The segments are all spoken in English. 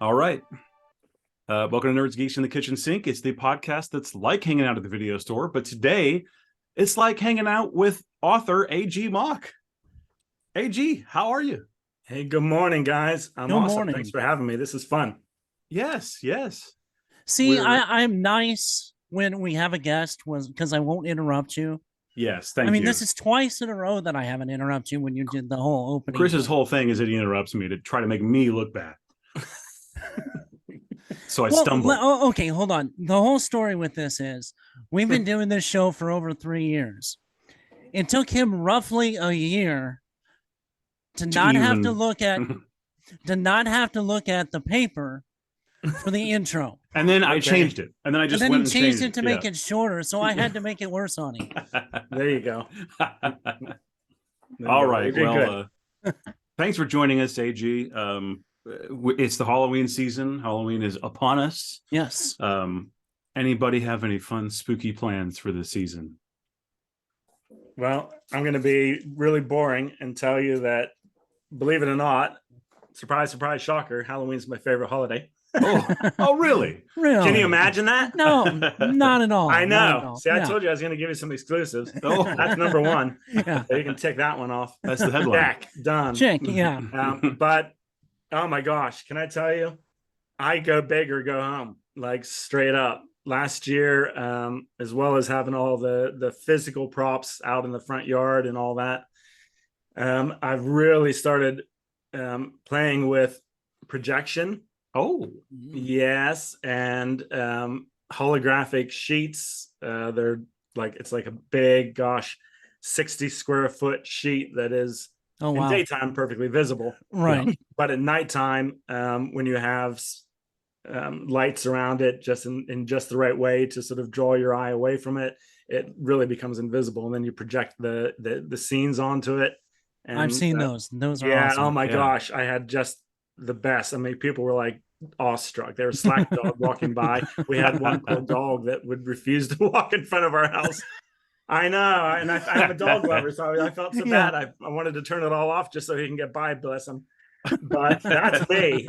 All right. Welcome to Nerds, Geeks, in the Kitchen Sink. It's the podcast that's like hanging out at the video store, but today it's like hanging out with author A.G. Mock. A.G., how are you? Hey, good morning, guys. I'm Good awesome. morning. Thanks for having me. This is fun. Yes. See, I'm nice when we have a guest because I won't interrupt you. Yes, thank you. This is twice in a row that I haven't interrupted you when you did the whole opening. Chris's whole thing is that he interrupts me to try to make me look bad. So I stumble. Okay, hold on. The whole story with this is we've been doing this show for over 3 years. It took him roughly a year to not have to look at the paper for the intro. And then I changed it. And then I just went and changed it to make it shorter, so I had to make it worse on him. There you go. All right. Well, thanks for joining us, AG. It's the Halloween season. Halloween is upon us. Yes. Anybody have any fun, spooky plans for this season? Well, I'm going to be really boring and tell you that, believe it or not, surprise, surprise, shocker, Halloween's my favorite holiday. Oh, really? Really? Can you imagine that? No, not at all. I know. See, I told you I was going to give you some exclusives. Oh, that's number one. Yeah. So you can tick that one off. That's the headline. Back, done. Check, yeah. But, oh my gosh, can I tell you? I go big or go home, like straight up. Last year, as well as having all the physical props out in the front yard and all that, I've really started playing with projection. Oh, yes, and holographic sheets. They're like, it's like a big, 60 square foot sheet that is in daytime perfectly visible, right? But at nighttime, when you have lights around it just in just the right way to sort of draw your eye away from it, it really becomes invisible, and then you project the scenes onto it. And I've seen those are awesome. Oh my gosh, I had just the best. I mean, people were like awestruck. There was slack dog walking by. We had one poor dog that would refuse to walk in front of our house. I know, and I'm a dog lover, so I felt so bad. I wanted to turn it all off just so he can get by, bless him. But that's me.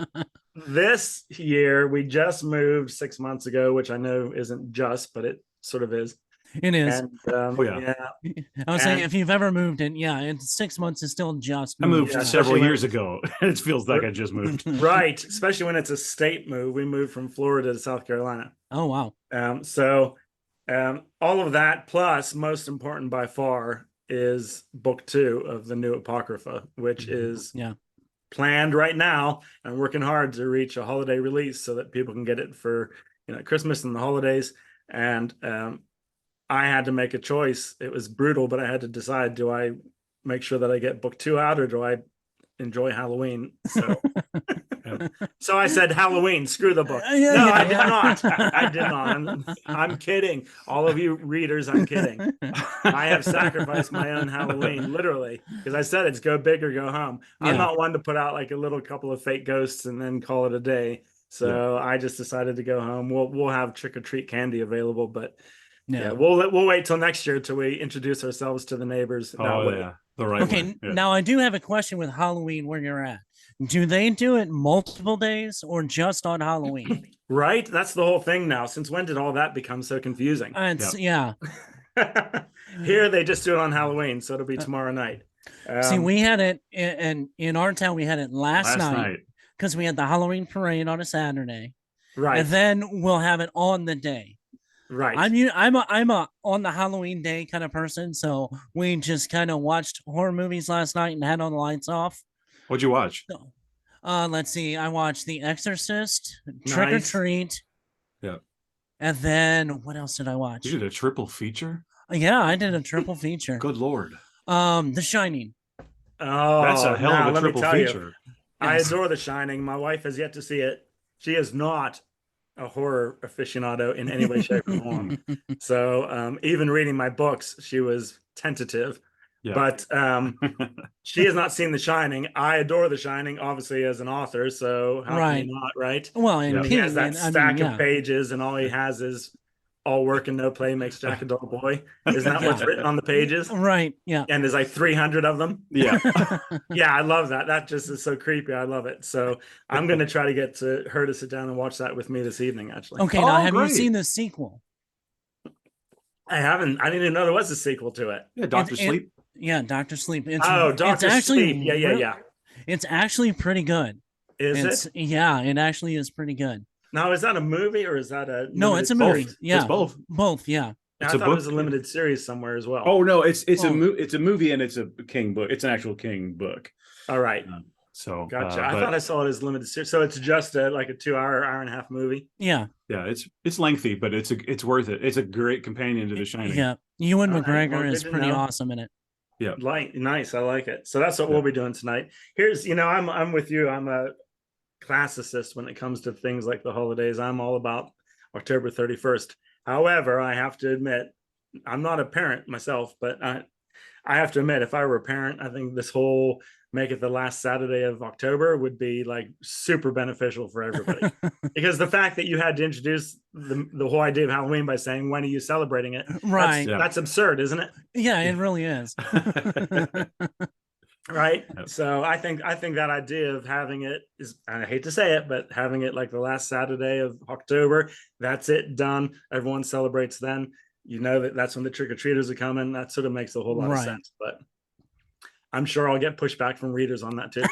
This year, we just moved 6 months ago, which I know isn't just, but it sort of is. It is. And, I was saying, if you've ever moved in 6 months is still just moved. I moved several years ago. It feels like I just moved. Right, especially when it's a state move. We moved from Florida to South Carolina. Oh, wow. All of that, plus, most important by far, is book 2 of the new Apocrypha, which is planned right now. I'm working hard to reach a holiday release so that people can get it for Christmas and the holidays. And I had to make a choice. It was brutal, but I had to decide: do I make sure that I get book 2 out, or do I enjoy Halloween? So I said Halloween, screw the book. I did not. I did not. I'm kidding. All of you readers, I'm kidding. I have sacrificed my own Halloween, literally, because I said it's go big or go home. I'm not one to put out like a little couple of fake ghosts and then call it a day. So I just decided to go home. We'll have trick or treat candy available, but we'll wait till next year till we introduce ourselves to the neighbors. The right way. Now I do have a question with Halloween where you're at. Do they do it multiple days or just on Halloween? Right? That's the whole thing now. Since when did all that become so confusing? Yeah. Here they just do it on Halloween, so it'll be tomorrow night. See, we had it in our town. We had it last night because we had the Halloween parade on a Saturday. Right. And then we'll have it on the day. Right. I'm a on the Halloween day kind of person, so we just kind of watched horror movies last night and had all the lights off. What'd you watch? So, let's see. I watched The Exorcist, Trick or Treat. Yeah. And then what else did I watch? You did a triple feature? Yeah, I did a triple feature. Good Lord. The Shining. Oh, that's a hell of a triple feature. I adore The Shining. My wife has yet to see it. She is not a horror aficionado in any way, shape, or form. So even reading my books, she was tentative. Yeah. But she has not seen The Shining. I adore The Shining, obviously, as an author. So how can you not, right? Well, he has that stack of pages, and all he has is all work and no play makes Jack a dull boy. Isn't that what's written on the pages? Right. Yeah. And there's like 300 of them. Yeah. Yeah, I love that. That just is so creepy. I love it. So I'm going to try to get her to sit down and watch that with me this evening, actually. Okay, now have you great. seen the sequel? I haven't. I didn't even know there was a sequel to it. Yeah, Doctor Sleep. Yeah, Doctor Sleep. Doctor Sleep. Yeah. It's actually pretty good. Is it? Yeah, it actually is pretty good. Now, is that a movie or is that a? No, it's a movie. Both. Yeah, It's both. Both. Yeah. I thought it was a limited series somewhere as well. Oh no, it's a movie and it's a King book. It's an actual King book. All right. So gotcha. I thought I saw it as limited series. So it's just like a 2-hour, hour and a half movie. Yeah. Yeah, it's lengthy, but it's worth it. It's a great companion to The Shining. Yeah, Ewan McGregor is pretty awesome in it. Yeah, nice. I like it. So that's what we'll be doing tonight. Here's, I'm with you. I'm a classicist when it comes to things like the holidays. I'm all about October 31st. However, I have to admit, I'm not a parent myself, but I have to admit, if I were a parent, I think this whole make it the last Saturday of October would be like super beneficial for everybody. Because the fact that you had to introduce the whole idea of Halloween by saying, when are you celebrating it? Right. That's absurd, isn't it? Yeah, it really is. Right. Yep. So I think that idea of having it is, I hate to say it, but having it like the last Saturday of October, that's it, done. Everyone celebrates then. That's when the trick-or-treaters are coming. That sort of makes a whole lot of sense. But I'm sure I'll get pushback from readers on that too.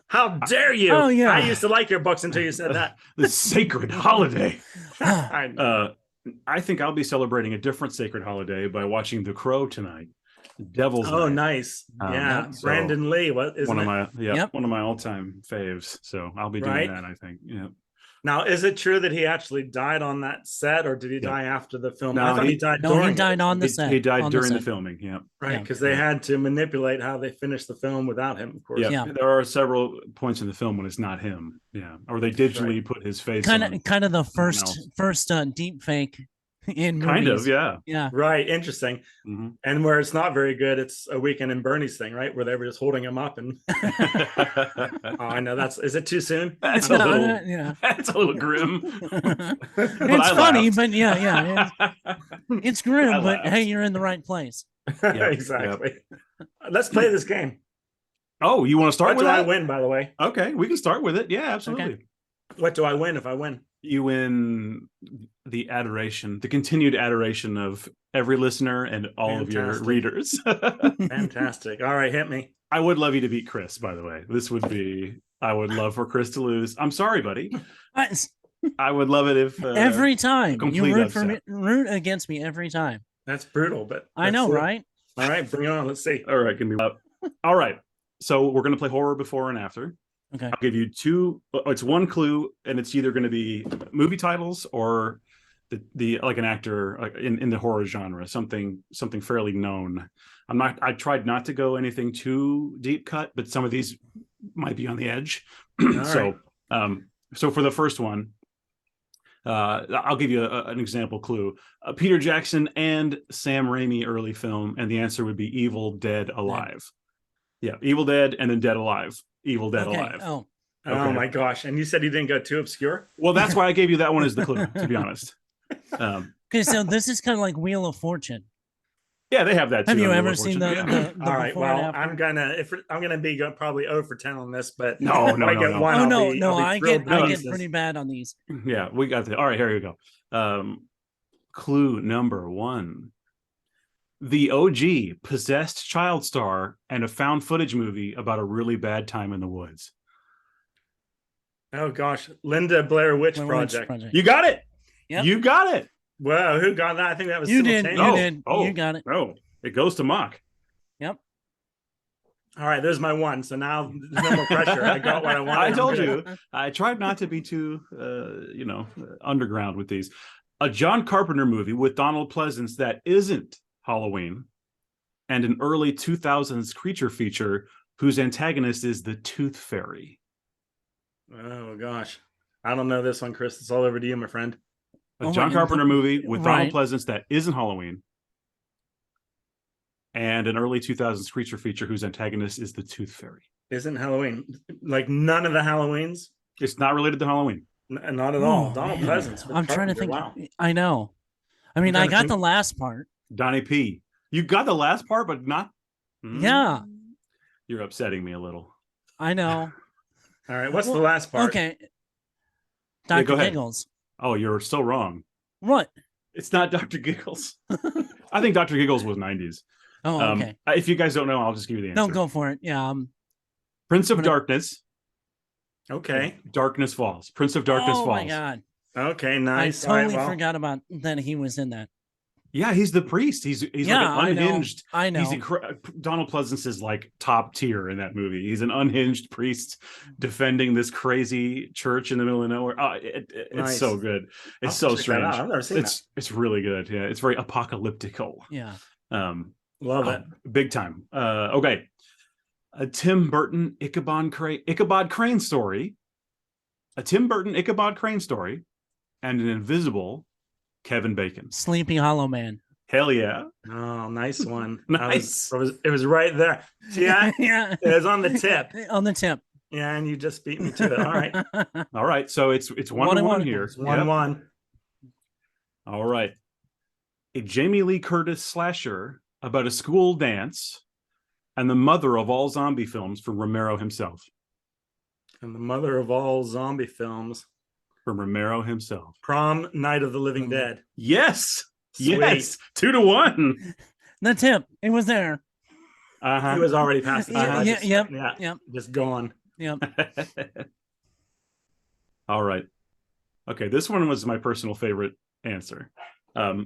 How dare you? Oh, yeah. I used to like your books until you said that. The sacred holiday. I think I'll be celebrating a different sacred holiday by watching The Crow tonight. Devil's Night. Nice. Yeah. So Brandon Lee. One of my all-time faves. So I'll be doing that, I think. Yeah. Now, is it true that he actually died on that set, or did he die after the film? No, I thought he died. He died on the set. He died during the filming. Yeah. Right, because they had to manipulate how they finished the film without him, of course. Yeah. There are several points in the film when it's not him. Yeah. Or they digitally put his face on. Kind of the first deep fake in movies. Kind of, yeah. Yeah. Right. Interesting. Mm-hmm. And where it's not very good, it's A Weekend in Bernie's thing, right? Where they were just holding him up and I know is it too soon? That's a little grim. It's funny, but it's grim, but hey, you're in the right place. Exactly. Let's play this game. Oh, you want to start with that? I win, by the way. Okay, we can start with it. Yeah, absolutely. Okay. What do I win if I win? You win the continued adoration of every listener and all of your readers. Fantastic. All right, hit me. I would love you to beat Chris, by the way. I would love for Chris to lose. I'm sorry, buddy. I would love it if every time you root against me every time. That's brutal, but I know, right? All right, bring it on. Let's see. All right, give me all right. So we're going to play horror before and after. Okay. I'll give you two. It's one clue, and it's either going to be movie titles or the like an actor in the horror genre, something fairly known. I tried not to go anything too deep cut, but some of these might be on the edge. So for the first one, I'll give you an example clue: Peter Jackson and Sam Raimi early film, and the answer would be Evil Dead Alive. Yeah, Evil Dead and then Dead Alive. Evil Dead Alive. Oh. Okay. Oh my gosh! And you said you didn't go too obscure. Well, that's why I gave you that one as the clue. To be honest. Okay, so this is kind of like Wheel of Fortune. Yeah, they have that too. Have you ever seen the all right, well, I'm gonna be probably 0 for 10 on this, but no. I get pretty bad on these. Yeah, we got that. All right, here you go. Clue number 1. The OG possessed child star and a found footage movie about a really bad time in the woods. Oh gosh, Linda Blair Witch Project. You got it. Yep. You got it. Wow, who got that? I think that was you did. You got it. Oh, it goes to Mock. Yep. All right, there's my one. So now there's no more pressure. I got what I wanted. I told you. I tried not to be too, underground with these. A John Carpenter movie with Donald Pleasance that isn't Halloween, and an early 2000s creature feature whose antagonist is the Tooth Fairy. Oh gosh, I don't know this one, Chris. It's all over to you, my friend. A John Carpenter movie with Donald Pleasance that isn't Halloween, and an early 2000s creature feature whose antagonist is the Tooth Fairy. Isn't Halloween like none of the Halloweens? It's not related to Halloween. Not at all. Oh, Donald man. Pleasance. I'm trying to think. Wow. I know. I mean, I got the last part. Donnie P. You got the last part, but not. Yeah. You're upsetting me a little. I know. All right. What's the last part? Okay. Dr. Giggles. Oh, you're so wrong. What? It's not Dr. Giggles. I think Dr. Giggles was 90s. Oh, okay. If you guys don't know, I'll just give you the answer. No, go for it. Yeah. Prince of Darkness. Okay. Darkness Falls. Prince of Darkness Falls. Oh my God. Okay, nice. I totally forgot about that he was in that. Yeah, he's the priest. He's like an unhinged. I know. Donald Pleasance is like top tier in that movie. He's an unhinged priest defending this crazy church in the middle of nowhere. It's so good. It's so strange. I've never seen that. It's really good. Yeah, it's very apocalyptical. Yeah. Love it. Big time. Okay. A Tim Burton Ichabod Crane story. A Tim Burton Ichabod Crane story, and an invisible Kevin Bacon. Sleepy Hollow Man. Hell yeah. Oh, nice one. Nice. It was right there. See that? Yeah. It was on the tip. On the tip. Yeah, and you just beat me to it. All right. All right. So it's 1-1 here. It's 1-1. All right. A Jamie Lee Curtis slasher about a school dance and the mother of all zombie films from Romero himself. And the mother of all zombie films. From Romero himself. Prom Night of the Living Dead. Yes. Sweet. Yes. 2-1. The tip. It was there. He was already past the tip. Yep. Just gone. Yep. All right. Okay, this one was my personal favorite answer. A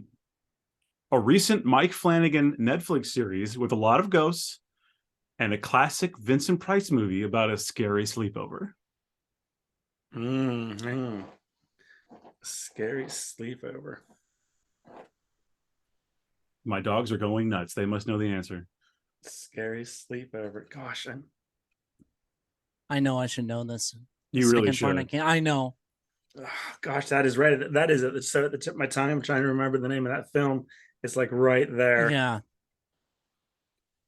recent Mike Flanagan Netflix series with a lot of ghosts and a classic Vincent Price movie about a scary sleepover. Scary sleepover. My dogs are going nuts. They must know the answer. Scary sleepover. Gosh, I know I should know this. You really should. I know. Oh, gosh, that is right. That is at the tip of my tongue. I'm trying to remember the name of that film. It's like right there. Yeah.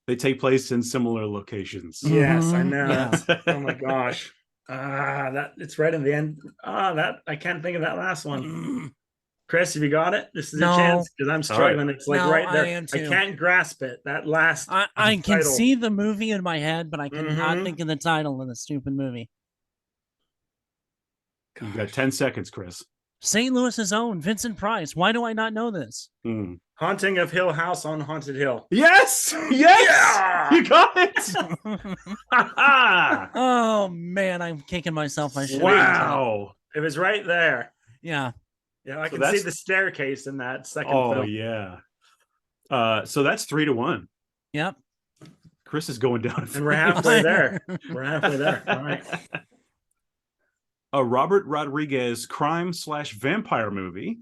They take place in similar locations. Yes, I know. Yeah. Oh my gosh. That it's right in the end. That I can't think of that last one. Chris, have you got it? This is your chance because I'm struggling. Right. It's like right there. I can't grasp it. That last. I can see the movie in my head, but I cannot think of the title of the stupid movie. You've got 10 seconds, Chris. St. Louis's own Vincent Price. Why do I not know this? Haunting of Hill House on Haunted Hill. Yes! Yeah! You got it! Oh, man, I'm kicking myself. Wow. It was right there. Yeah. Yeah, I can see the staircase in that second film. Oh, yeah. So that's 3-1. Yep. Chris is going down. And we're halfway there. We're halfway there. All right. A Robert Rodriguez crime/vampire movie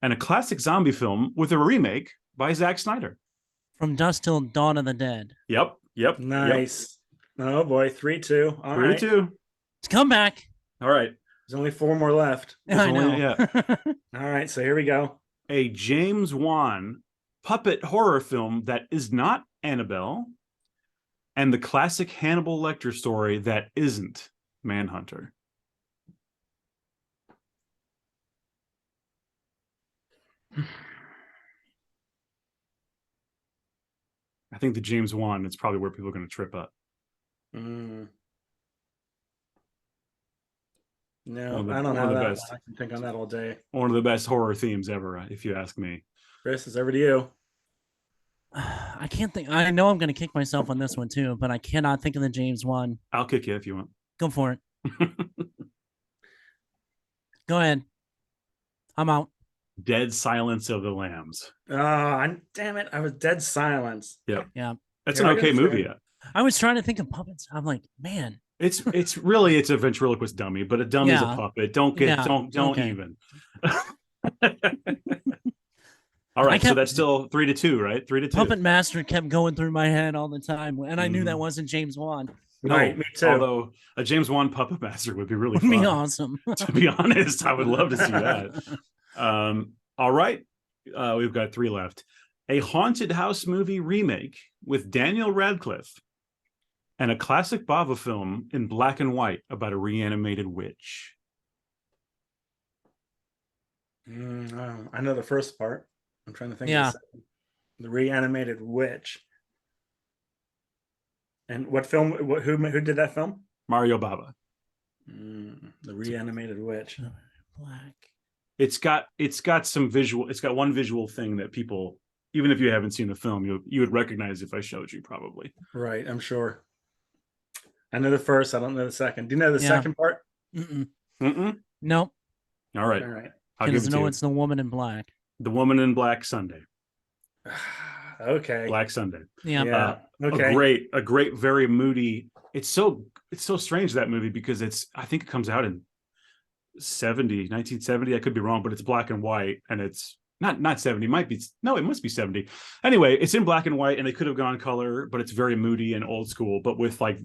and a classic zombie film with a remake by Zack Snyder. From Dusk Till Dawn of the Dead. Yep. Nice. Yep. Oh boy, 3-2. All right. 3-2. It's come back. All right. There's only 4 more left. I know. All right, so here we go. A James Wan puppet horror film that is not Annabelle, and the classic Hannibal Lecter story that isn't Manhunter. I think the James Wan is probably where people are going to trip up. No, I don't have that. I can think on that all day. One of the best horror themes ever, if you ask me. Chris, it's over to you. I can't think. I know I'm going to kick myself on this one too, but I cannot think of the James Wan. I'll kick you if you want. Go for it. Go ahead. I'm out. Dead Silence of the Lambs. Oh, damn it. I was Dead Silence. Yep. Yeah. That's an okay movie. I was trying to think of puppets. I'm like, man. It's a ventriloquist dummy, but a dummy's a puppet. Don't even. All right, so that's still 3-2, right? 3-2. Puppet Master kept going through my head all the time, and I knew that wasn't James Wan. No, right, me too. Although a James Wan Puppet Master would be really fun. Would be awesome. To be honest, I would love to see that. All right, we've got 3 left. A haunted house movie remake with Daniel Radcliffe and a classic Bava film in black and white about a reanimated witch. I know the first part. I'm trying to think. Yeah. Of the reanimated witch. And what film? Who did that film? Mario Bava. The reanimated witch. Black. It's got some visual. It's got one visual thing that people, even if you haven't seen the film, you would recognize if I showed you, probably. Right, I'm sure. I know the first. I don't know the second. Do you know the second part? Nope. All right. All right. I'll give it to you. It's the woman in black. The Woman in Black Sunday. Okay. Black Sunday. Yeah. Okay. A great, very moody. It's so strange, that movie, because I think it comes out in 1970. I could be wrong, but it's black and white, and it's not 70. It must be 70. Anyway, it's in black and white, and they could have gone color, but it's very moody and old school, but with like,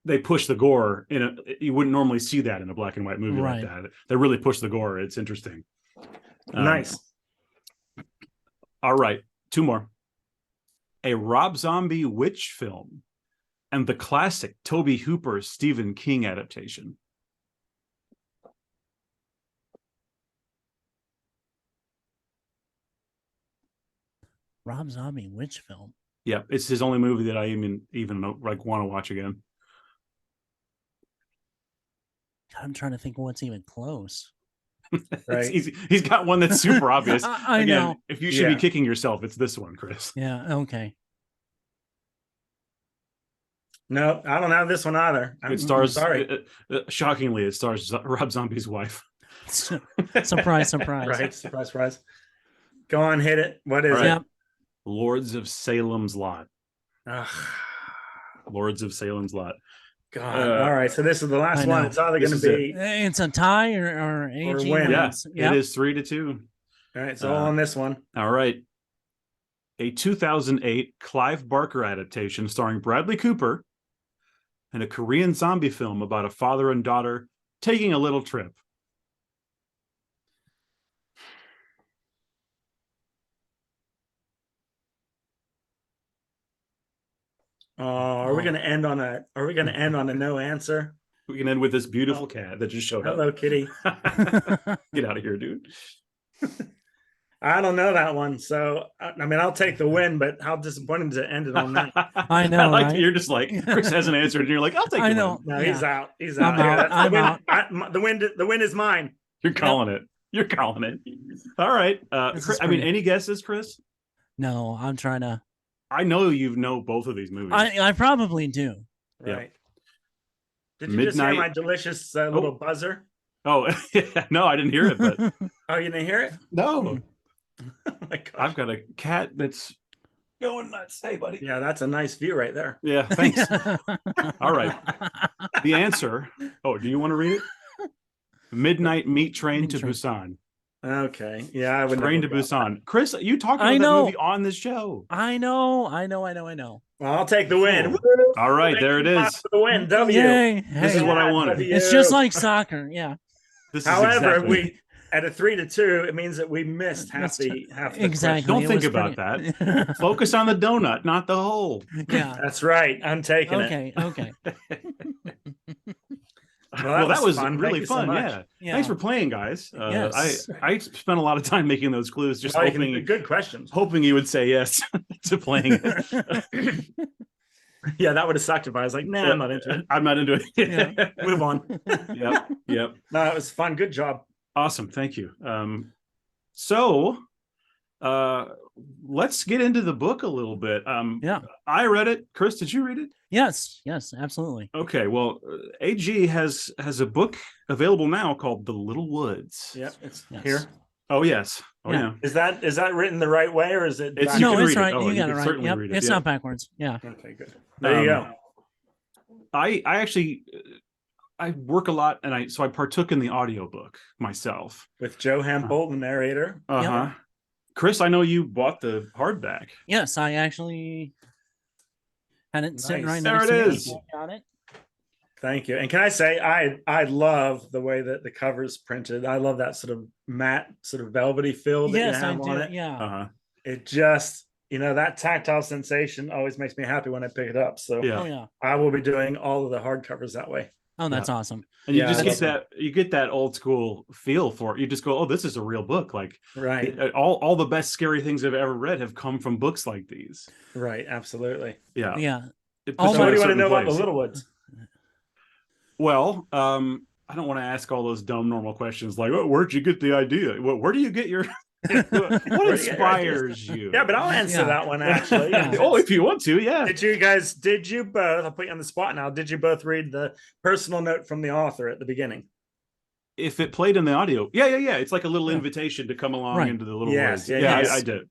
they push the gore you wouldn't normally see that in a black and white movie like that. They really push the gore. It's interesting. Nice. All right. 2 more. A Rob Zombie witch film and the classic Tobe Hooper Stephen King adaptation. Rob Zombie witch film. Yeah, it's his only movie that I even like want to watch again. I'm trying to think of what's even close. Right. He's got one that's super obvious. I know. If you should be kicking yourself, it's this one, Chris. Yeah. Okay. No, I don't have this one either. It stars. Shockingly, it stars Rob Zombie's wife. Surprise! Surprise! Right. Surprise! Go on, hit it. What is it? Lords of Salem's Lot. Lords of Salem's Lot. God. All right. So this is the last one. It's either going to be. It's a tie or AG win. Yeah. It is 3-2. All right. So on this one. All right. A 2008 Clive Barker adaptation starring Bradley Cooper and a Korean zombie film about a father and daughter taking a little trip. Are we going to end on a no answer? We can end with this beautiful cat that just showed up. Hello, kitty. Get out of here, dude. I don't know that one. So, I mean, I'll take the win, but how disappointing to end it on that. I know. Right? You're just like, Chris hasn't answered, and you're like, I'll take the win. No, he's out. He's out. I'm out. The win is mine. You're calling it. You're calling it. All right. Chris, any guesses, Chris? No, I'm trying to. I know you know both of these movies. I probably do. Right. Did you just hear my delicious little buzzer? Oh, no, I didn't hear it. But oh, you didn't hear it? No. Oh my gosh. I've got a cat that's going nuts. Hey, buddy. Yeah, that's a nice view right there. Yeah, thanks. All right. The answer. Oh, do you want to read it? Midnight Meat Train to Busan. Okay. Yeah, I would. Train to Busan. Chris, you talked about that movie on this show. I know. Well, I'll take the win. All right, there it is. For the win. W. Yay. This is what I wanted. It's just like soccer. Yeah. However, we at a 3-2, it means that we missed half the exactly. Don't think about that. Focus on the donut, not the hole. Yeah, that's right. I'm taking it. Okay. Well, that was fun. Really fun. So yeah. Thanks for playing, guys. Yes. I spent a lot of time making those clues, just hoping. Good questions. Hoping you would say yes to playing it. Yeah, that would have sucked if I was like, nah, I'm not into it. I'm not into it. Yeah. Move on. Yep. No, it was fun. Good job. Awesome. Thank you. So let's get into the book a little bit. I read it. Chris, did you read it? Yes, absolutely. Okay. Well, AG has a book available now called The Little Woods. Yep. It's here. Oh, yes. Oh, yeah. Is that written the right way, or is it? It's right. You got it right. Yep. It's not backwards. Yeah. Okay, good. There you go. I actually I work a lot, and I partook in the audiobook myself with Joe Hambolt, the narrator. Yep. Chris, I know you bought the hardback. Yes, I actually had it sitting right there. It is. Got it. Thank you. And can I say I love the way that the cover's printed. I love that sort of matte, sort of velvety feel that you have on it. Yeah. It just, that tactile sensation always makes me happy when I pick it up. So yeah. I will be doing all of the hardcovers that way. Oh, that's awesome. And you just get that old school feel for it. You just go, oh, this is a real book. Like, right. All the best scary things I've ever read have come from books like these. Right. Absolutely. Yeah. Yeah. So what do you want to know about the Little Woods? Well, I don't want to ask all those dumb normal questions like, oh, where'd you get the idea? Where do you get your what inspires you? Yeah, but I'll answer that one actually. Oh, if you want to, yeah. Did you both, I'll put you on the spot now, did you both read the personal note from the author at the beginning? If it played in the audio, yeah. It's like a little invitation to come along into the Little Woods. I did.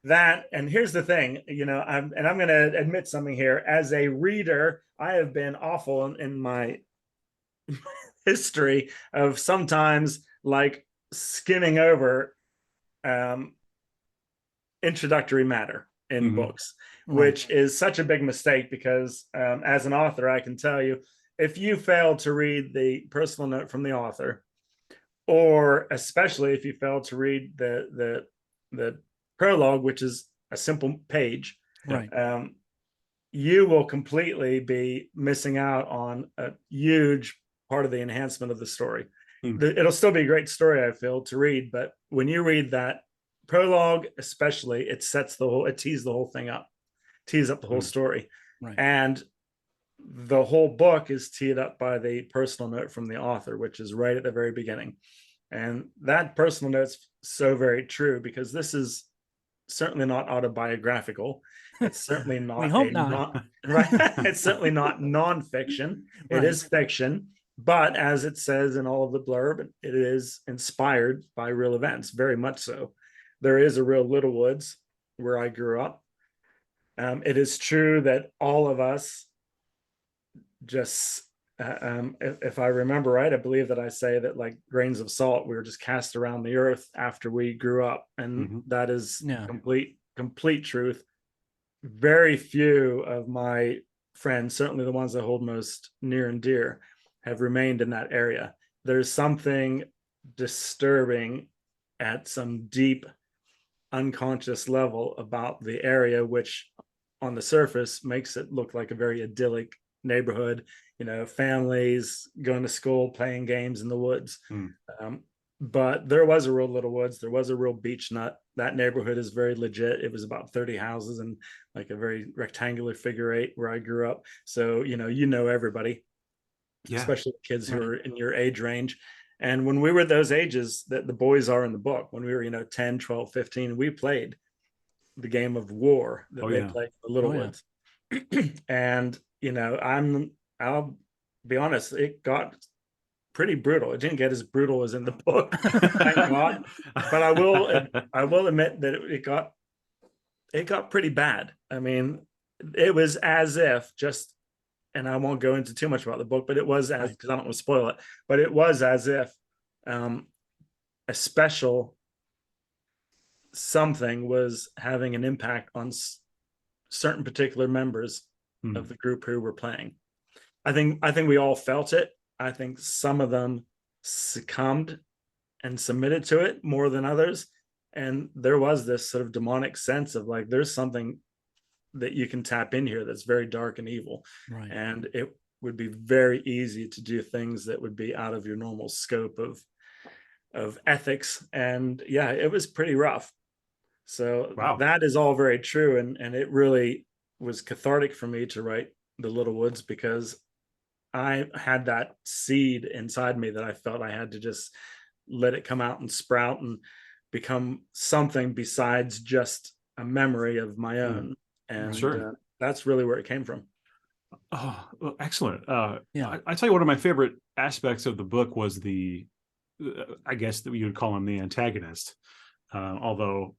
That, and here's the thing, I'm going to admit something here. As a reader, I have been awful in my history of sometimes like skimming over introductory matter in books, which is such a big mistake because as an author, I can tell you, if you fail to read the personal note from the author, or especially if you fail to read the prologue, which is a simple page, you will completely be missing out on a huge part of the enhancement of the story. It'll still be a great story, I feel, to read, but when you read that prologue, especially, it tees the whole thing up, tees up the whole story. And the whole book is teed up by the personal note from the author, which is right at the very beginning. And that personal note's so very true, because this is certainly not autobiographical. It's certainly not. We hope not. Right. It's certainly not nonfiction. It is fiction. But as it says in all of the blurb, it is inspired by real events, very much so. There is a real Little Woods where I grew up. It is true that all of us just, if I remember right, I believe that I say that like grains of salt, we were just cast around the earth after we grew up. And that is complete truth. Very few of my friends, certainly the ones I hold most near and dear, have remained in that area. There's something disturbing at some deep unconscious level about the area, which on the surface makes it look like a very idyllic neighborhood, families going to school, playing games in the woods. But there was a real Little Woods. There was a real beach nut. That neighborhood is very legit. It was about 30 houses and like a very rectangular figure eight where I grew up. So, everybody, especially kids who are in your age range. And when we were those ages that the boys are in the book, when we were, 10, 12, 15, we played the game of war that they played in the Little Woods. And, I'll be honest, it got pretty brutal. It didn't get as brutal as in the book, thank God. But I will admit that it got pretty bad. I mean, it was as if and I won't go into too much about the book, but it was because I don't want to spoil it, but it was as if a special something was having an impact on certain particular members of the group who were playing. I think we all felt it. I think some of them succumbed and submitted to it more than others. And there was this sort of demonic sense of like, there's something that you can tap in here that's very dark and evil. And it would be very easy to do things that would be out of your normal scope of ethics. And it was pretty rough. So that is all very true. And it really was cathartic for me to write The Little Woods, because I had that seed inside me that I felt I had to just let it come out and sprout and become something besides just a memory of my own. And that's really where it came from. Oh, well, excellent. I tell you, one of my favorite aspects of the book was I guess that you would call him the antagonist, although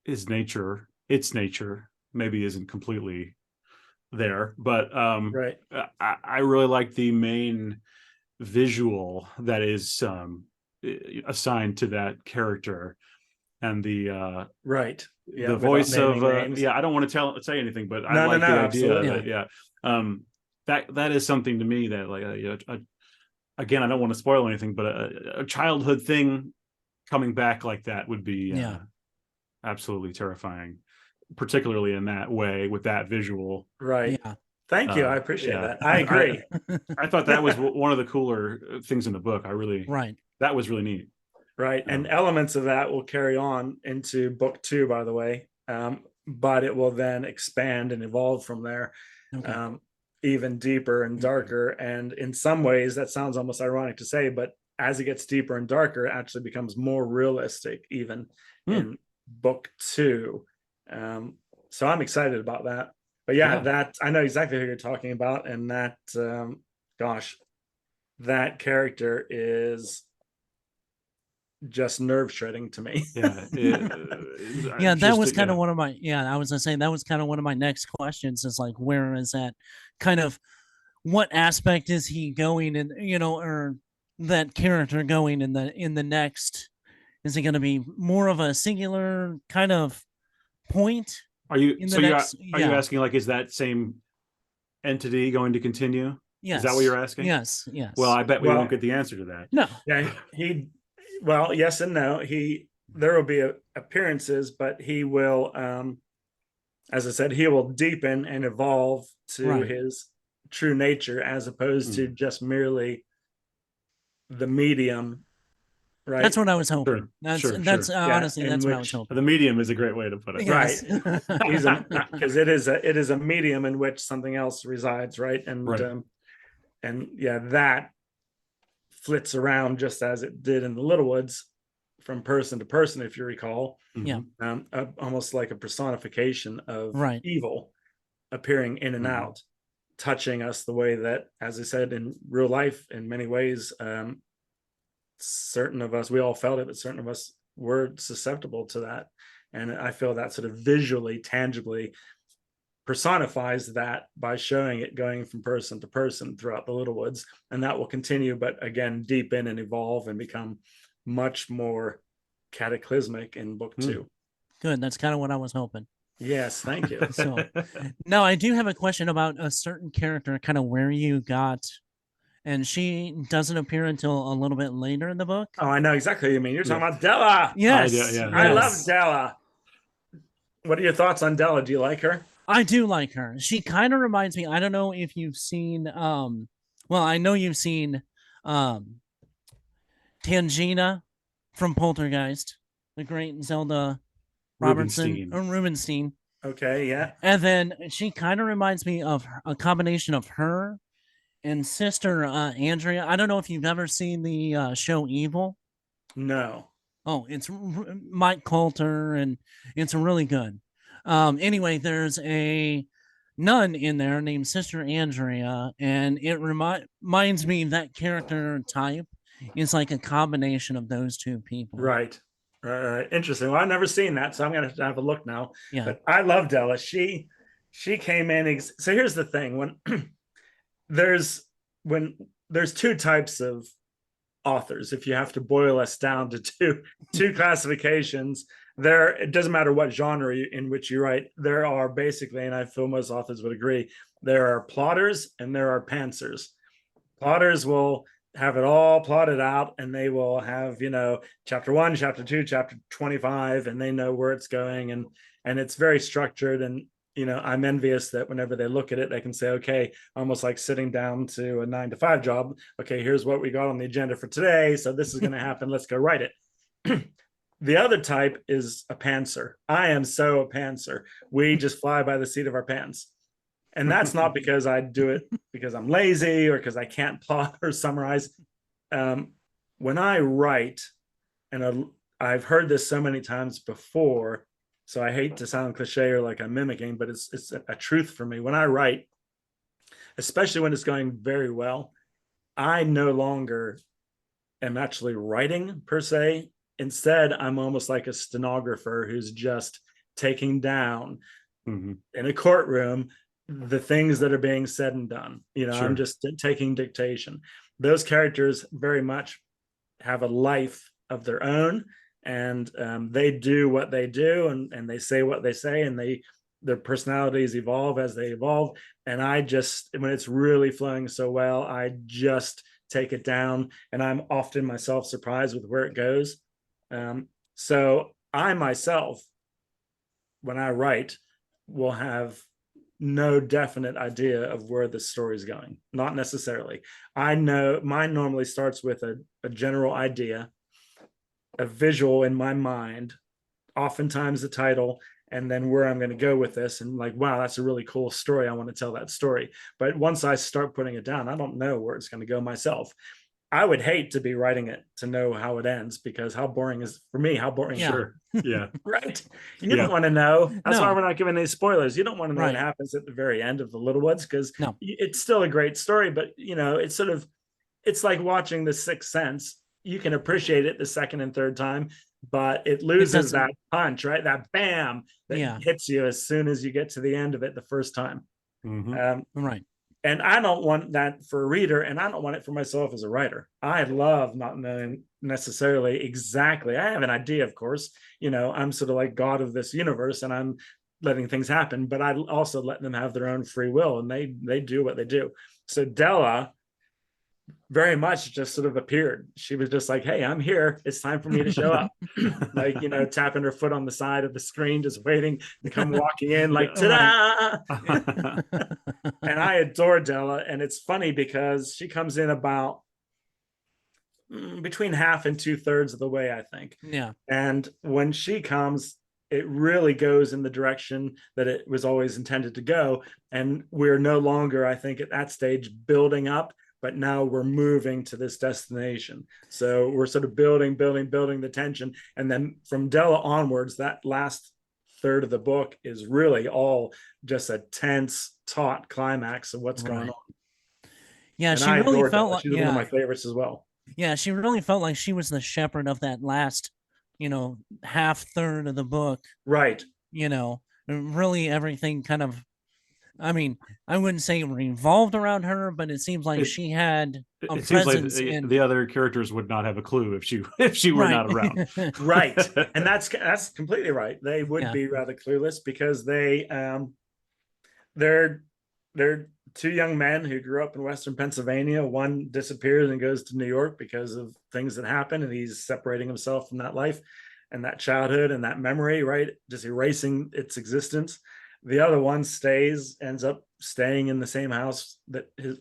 its nature maybe isn't completely there, but I really like the main visual that is assigned to that character, and the the voice of I don't want to say anything, but I like the idea that that is something to me that like again, I don't want to spoil anything, but a childhood thing coming back like that would be absolutely terrifying, particularly in that way with that visual. Thank you. I appreciate that. I agree. I thought that was one of the cooler things in the book. That was really neat. Right. And elements of that will carry on into book 2, by the way. But it will then expand and evolve from there, even deeper and darker. And in some ways, that sounds almost ironic to say, but as it gets deeper and darker, it actually becomes more realistic, even in book 2. So I'm excited about that. But that I know exactly who you're talking about. And that, that character is just nerve shredding to me. That was kind of one of my I was gonna say that was kind of one of my next questions, is like, where is that kind of, what aspect is he going in, or that character going in the next? Is it going to be more of a singular kind of point? Are you asking, like, is that same entity going to continue? Yes. Is that what you're asking? Yes. Well, I bet we won't get the answer to that. No. Well, yes and no. There will be appearances, but he will, as I said, he will deepen and evolve to his true nature, as opposed to just merely the medium. Right. That's what I was hoping. Sure. Honestly, that's what I was hoping. The medium is a great way to put it. Yes. Right. Because it is a medium in which something else resides. Right. And that flits around just as it did in the Little Woods, from person to person, if you recall. Almost like a personification of evil appearing in and out, touching us the way that, as I said, in real life, in many ways, certain of us, we all felt it, but certain of us were susceptible to that. And I feel that sort of visually, tangibly personifies that by showing it going from person to person throughout the Little Woods. And that will continue, but again, deepen and evolve and become much more cataclysmic in book 2. Good. That's kind of what I was hoping. Yes, thank you. So now I do have a question about a certain character, kind of where you got, and she doesn't appear until a little bit later in the book. Oh, I know exactly what you mean. You're talking about Della. Yes. I love Della. What are your thoughts on Della? Do you like her? I do like her. She kind of reminds me, I don't know if you've seen, I know you've seen Tangina from Poltergeist, the great Zelda Rubinstein. Okay, yeah. And then she kind of reminds me of a combination of her and Sister Andrea. I don't know if you've ever seen the show Evil. No. Oh, it's Mike Coulter, and it's really good. Anyway, there's a nun in there named Sister Andrea, and it reminds me that character type is like a combination of those two people. Right. Interesting. Well, I've never seen that, so I'm going to have a look now. Yeah. But I love Della. She came in. So here's the thing: when there's 2 types of authors, if you have to boil us down to two classifications, it doesn't matter what genre in which you write, there are basically, and I feel most authors would agree, there are plotters and there are pantsers. Plotters will have it all plotted out, and they will have, chapter 1, chapter 2, chapter 25, and they know where it's going, and it's very structured. And I'm envious that whenever they look at it, they can say, okay, almost like sitting down to a 9-to-5 job. Okay, here's what we got on the agenda for today. So this is going to happen. Let's go write it. The other type is a pantser. I am so a pantser. We just fly by the seat of our pants. And that's not because I do it because I'm lazy or because I can't plot or summarize. When I write, and I've heard this so many times before, so I hate to sound cliche or like I'm mimicking, but it's a truth for me. When I write, especially when it's going very well, I no longer am actually writing per se. Instead, I'm almost like a stenographer who's just taking down in a courtroom the things that are being said and done. Sure. I'm just taking dictation. Those characters very much have a life of their own, and they do what they do, and they say what they say, and their personalities evolve as they evolve. And I just, when it's really flowing so well, I just take it down, and I'm often myself surprised with where it goes. So I myself, when I write, will have no definite idea of where the story's going. Not necessarily. I know mine normally starts with a general idea, a visual in my mind, oftentimes the title, and then where I'm going to go with this. And like, wow, that's a really cool story. I want to tell that story. But once I start putting it down, I don't know where it's going to go myself. I would hate to be writing it to know how it ends, because how boring is, for me, how boring. Yeah. Sure. Yeah. Right. You Yeah. don't want to know. That's No. why we're not giving any spoilers. You don't want to know Right. what happens at the very end of The Little Ones, because No. it's still a great story, but it's sort of, it's like watching The Sixth Sense. You can appreciate it the second and third time, but it loses that punch, right? That bam that hits you as soon as you get to the end of it the first time. Right. And I don't want that for a reader, and I don't want it for myself as a writer. I love not knowing necessarily exactly. I have an idea, of course. I'm sort of like God of this universe, and I'm letting things happen, but I also let them have their own free will, and they do what they do. So Della very much just sort of appeared. She was just like, hey, I'm here. It's time for me to show up. Like, tapping her foot on the side of the screen, just waiting to come walking in, like, ta-da! And I adore Della. And it's funny because she comes in about between half and 2/3 of the way, I think. Yeah. And when she comes, it really goes in the direction that it was always intended to go. And we're no longer, I think, at that stage building up, but now we're moving to this destination. So we're sort of building the tension. And then from Della onwards, that last third of the book is really all just a tense, taut climax of what's going on. Yeah, and she really felt like, she's one of my favorites as well. Yeah, she really felt like she was the shepherd of that last, half third of the book. Right. Really everything kind of, I mean, I wouldn't say revolved around her, but it seems like she had a presence. Seems like the other characters would not have a clue if she were not around. Right. And that's completely right. They would be rather clueless, because they're two young men who grew up in Western Pennsylvania. One disappears and goes to New York because of things that happen, and he's separating himself from that life and that childhood and that memory, right? Just erasing its existence. The other one ends up staying in the same house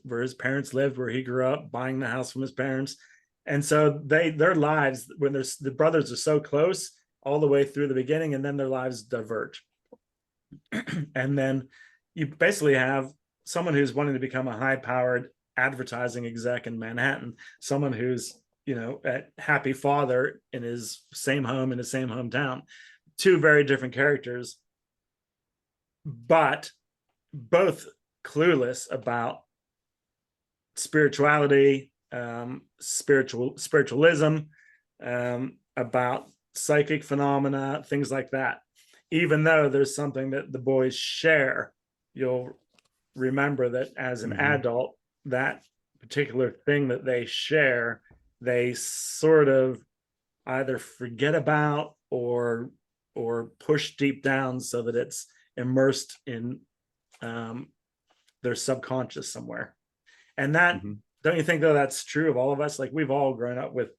where his parents lived, where he grew up, buying the house from his parents. And so their lives, when the brothers are so close all the way through the beginning, and then their lives diverge. And then you basically have someone who's wanting to become a high-powered advertising exec in Manhattan, someone who's, a happy father in his same home, in his same hometown. Two very different characters, but both clueless about spirituality, spiritualism, about psychic phenomena, things like that. Even though there's something that the boys share, you'll remember that as an adult, that particular thing that they share, they sort of either forget about or push deep down so that it's immersed in their subconscious somewhere. And that, don't you think, though, that's true of all of us? Like, we've all grown up with,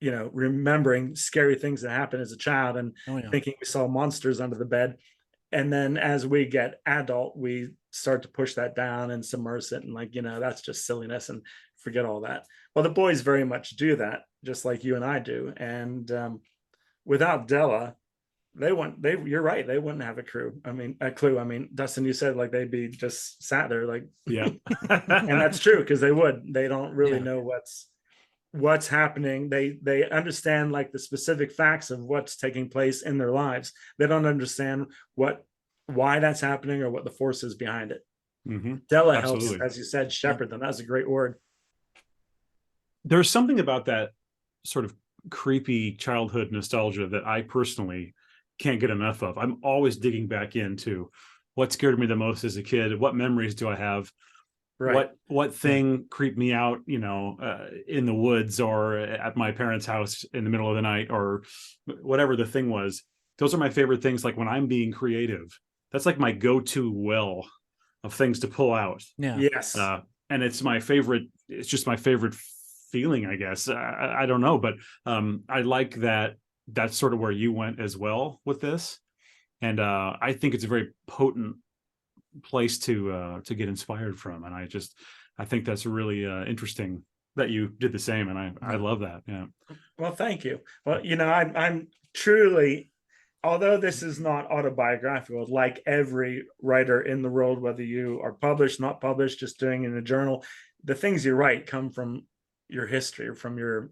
remembering scary things that happened as a child and thinking we saw monsters under the bed. And then as we get adult, we start to push that down and submerge it, and that's just silliness, and forget all that. Well, the boys very much do that, just like you and I do. And without Della, you're right, they wouldn't have a clue. I mean, Dustin, you said like they'd be just sat there like, yeah. And that's true, because they don't really know what's happening. They understand like the specific facts of what's taking place in their lives. They don't understand why that's happening or what the force is behind it. Della helps, as you said, shepherd them. That's a great word. There's something about that sort of creepy childhood nostalgia that I personally can't get enough of. I'm always digging back into what scared me the most as a kid. What memories do I have? Right. What thing creeped me out, in the woods or at my parents' house in the middle of the night, or whatever the thing was. Those are my favorite things. Like when I'm being creative, that's like my go-to well of things to pull out. Yeah. Yes. And it's my favorite. It's just my favorite feeling, I guess. I don't know, but I like that. That's sort of where you went as well with this. And I think it's a very potent place to get inspired from. And I think that's really interesting that you did the same. And I love that. Yeah. Well, thank you. Well, I'm truly, although this is not autobiographical, like every writer in the world, whether you are published, not published, just doing in a journal, the things you write come from your history, from your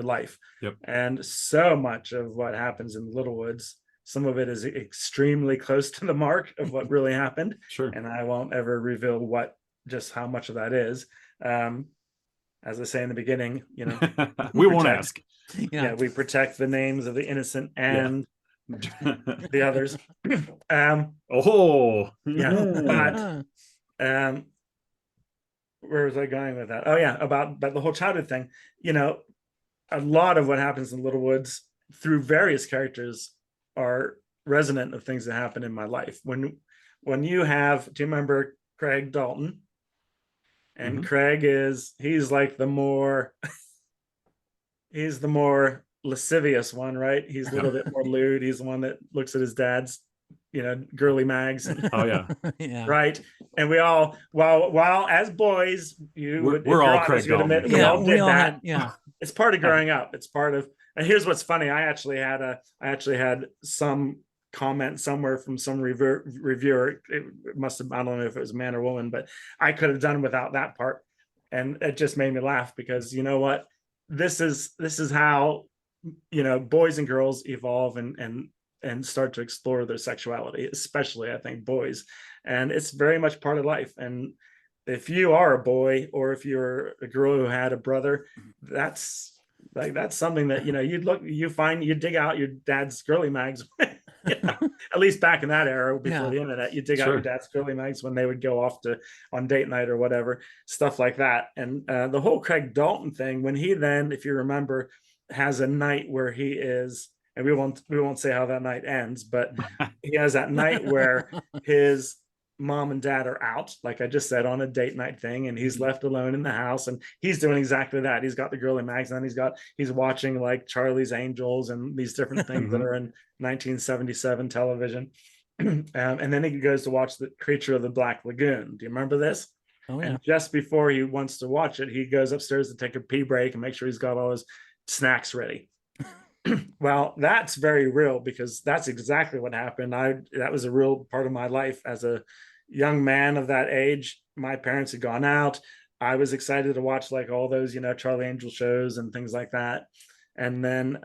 life. Yep. And so much of what happens in Littlewoods, some of it is extremely close to the mark of what really happened. Sure. And I won't ever reveal just how much of that is. As I say in the beginning, we won't ask. Yeah, we protect the names of the innocent and the others. Oh, yeah. But where was I going with that? Oh yeah, about the whole childhood thing. A lot of what happens in Littlewoods through various characters are resonant of things that happen in my life. When you have, do you remember Craig Dalton? And Craig he's like the more he's the more lascivious one, right? He's a little bit more lewd. He's the one that looks at his dad's girly mags. Oh yeah. Yeah. Right. And we all, while as boys, we're all Craig Dalton. Admit, we all did that. Yeah. It's part of growing up. It's part of, and here's what's funny. I actually had some comment somewhere from some reviewer. It must have, I don't know if it was a man or woman, but I could have done without that part. And it just made me laugh because you know what? This is how, boys and girls evolve and start to explore their sexuality, especially I think boys. And it's very much part of life. And if you are a boy or if you're a girl who had a brother, that's something that, you dig out your dad's girly mags. At least back in that era before the internet, you dig out your dad's girly mags when they would go off on date night or whatever, stuff like that. And the whole Craig Dalton thing, when he then, if you remember, has a night where he is, and we won't say how that night ends, but he has that night where his mom and dad are out, like I just said, on a date night thing, and he's left alone in the house, and he's doing exactly that. He's got the girly mags on, he's watching like Charlie's Angels and these different things that are in 1977 television. And then he goes to watch The Creature of the Black Lagoon. Do you remember this? Oh yeah. And just before he wants to watch it, he goes upstairs to take a pee break and make sure he's got all his snacks ready. Well, that's very real because that's exactly what happened. That was a real part of my life as a young man of that age. My parents had gone out. I was excited to watch like all those, Charlie Angel shows and things like that. And then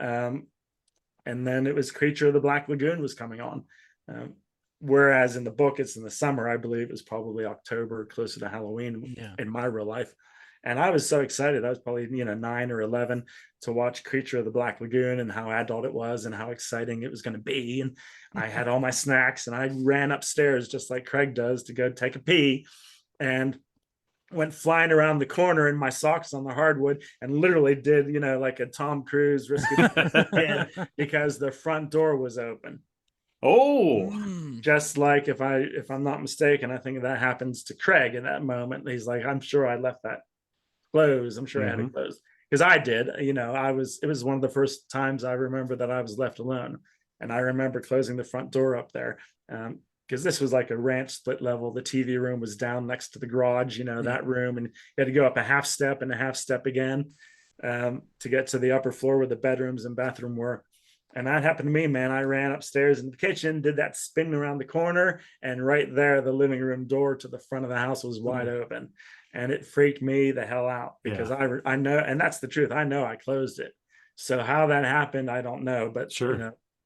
it was Creature of the Black Lagoon was coming on. Whereas in the book, it's in the summer, I believe it was probably October, closer to Halloween in my real life. And I was so excited. I was probably, 9 or 11 to watch Creature of the Black Lagoon and how adult it was and how exciting it was going to be. And I had all my snacks and I ran upstairs just like Craig does to go take a pee and went flying around the corner in my socks on the hardwood and literally did, like a Tom Cruise risky because the front door was open. Oh, just like if I'm not mistaken, I think that happens to Craig in that moment. He's like, I'm sure I left that closed. I'm sure I had it closed because I did. It was one of the first times I remember that I was left alone, and I remember closing the front door up there because this was like a ranch split level. The TV room was down next to the garage, that room, and you had to go up a half step and a half step again to get to the upper floor where the bedrooms and bathroom were. And that happened to me, man. I ran upstairs in the kitchen, did that spin around the corner, and right there, the living room door to the front of the house was wide open. And it freaked me the hell out because I know, and that's the truth. I know I closed it. So how that happened, I don't know. But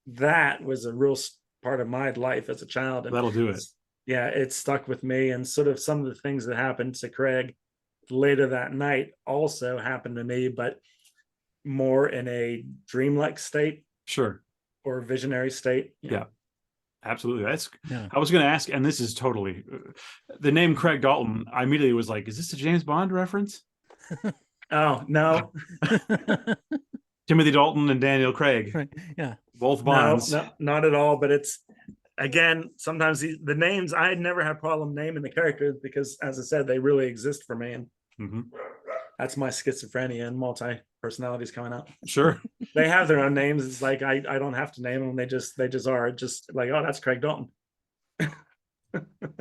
that was a real part of my life as a child. And that'll do it. Yeah, it stuck with me. And sort of some of the things that happened to Craig later that night also happened to me, but more in a dreamlike state. Sure. Or visionary state. Yeah, absolutely. I was going to ask, and this is totally the name Craig Dalton. I immediately was like, is this a James Bond reference? Oh, no. Timothy Dalton and Daniel Craig. Right. Yeah. Both Bonds. No, not at all. But it's, again, sometimes the names, I had never had problem naming the characters because, as I said, they really exist for me. And that's my schizophrenia and multi-personalities coming out. Sure. They have their own names. It's like I don't have to name them. They just are just like, oh, that's Craig Dalton.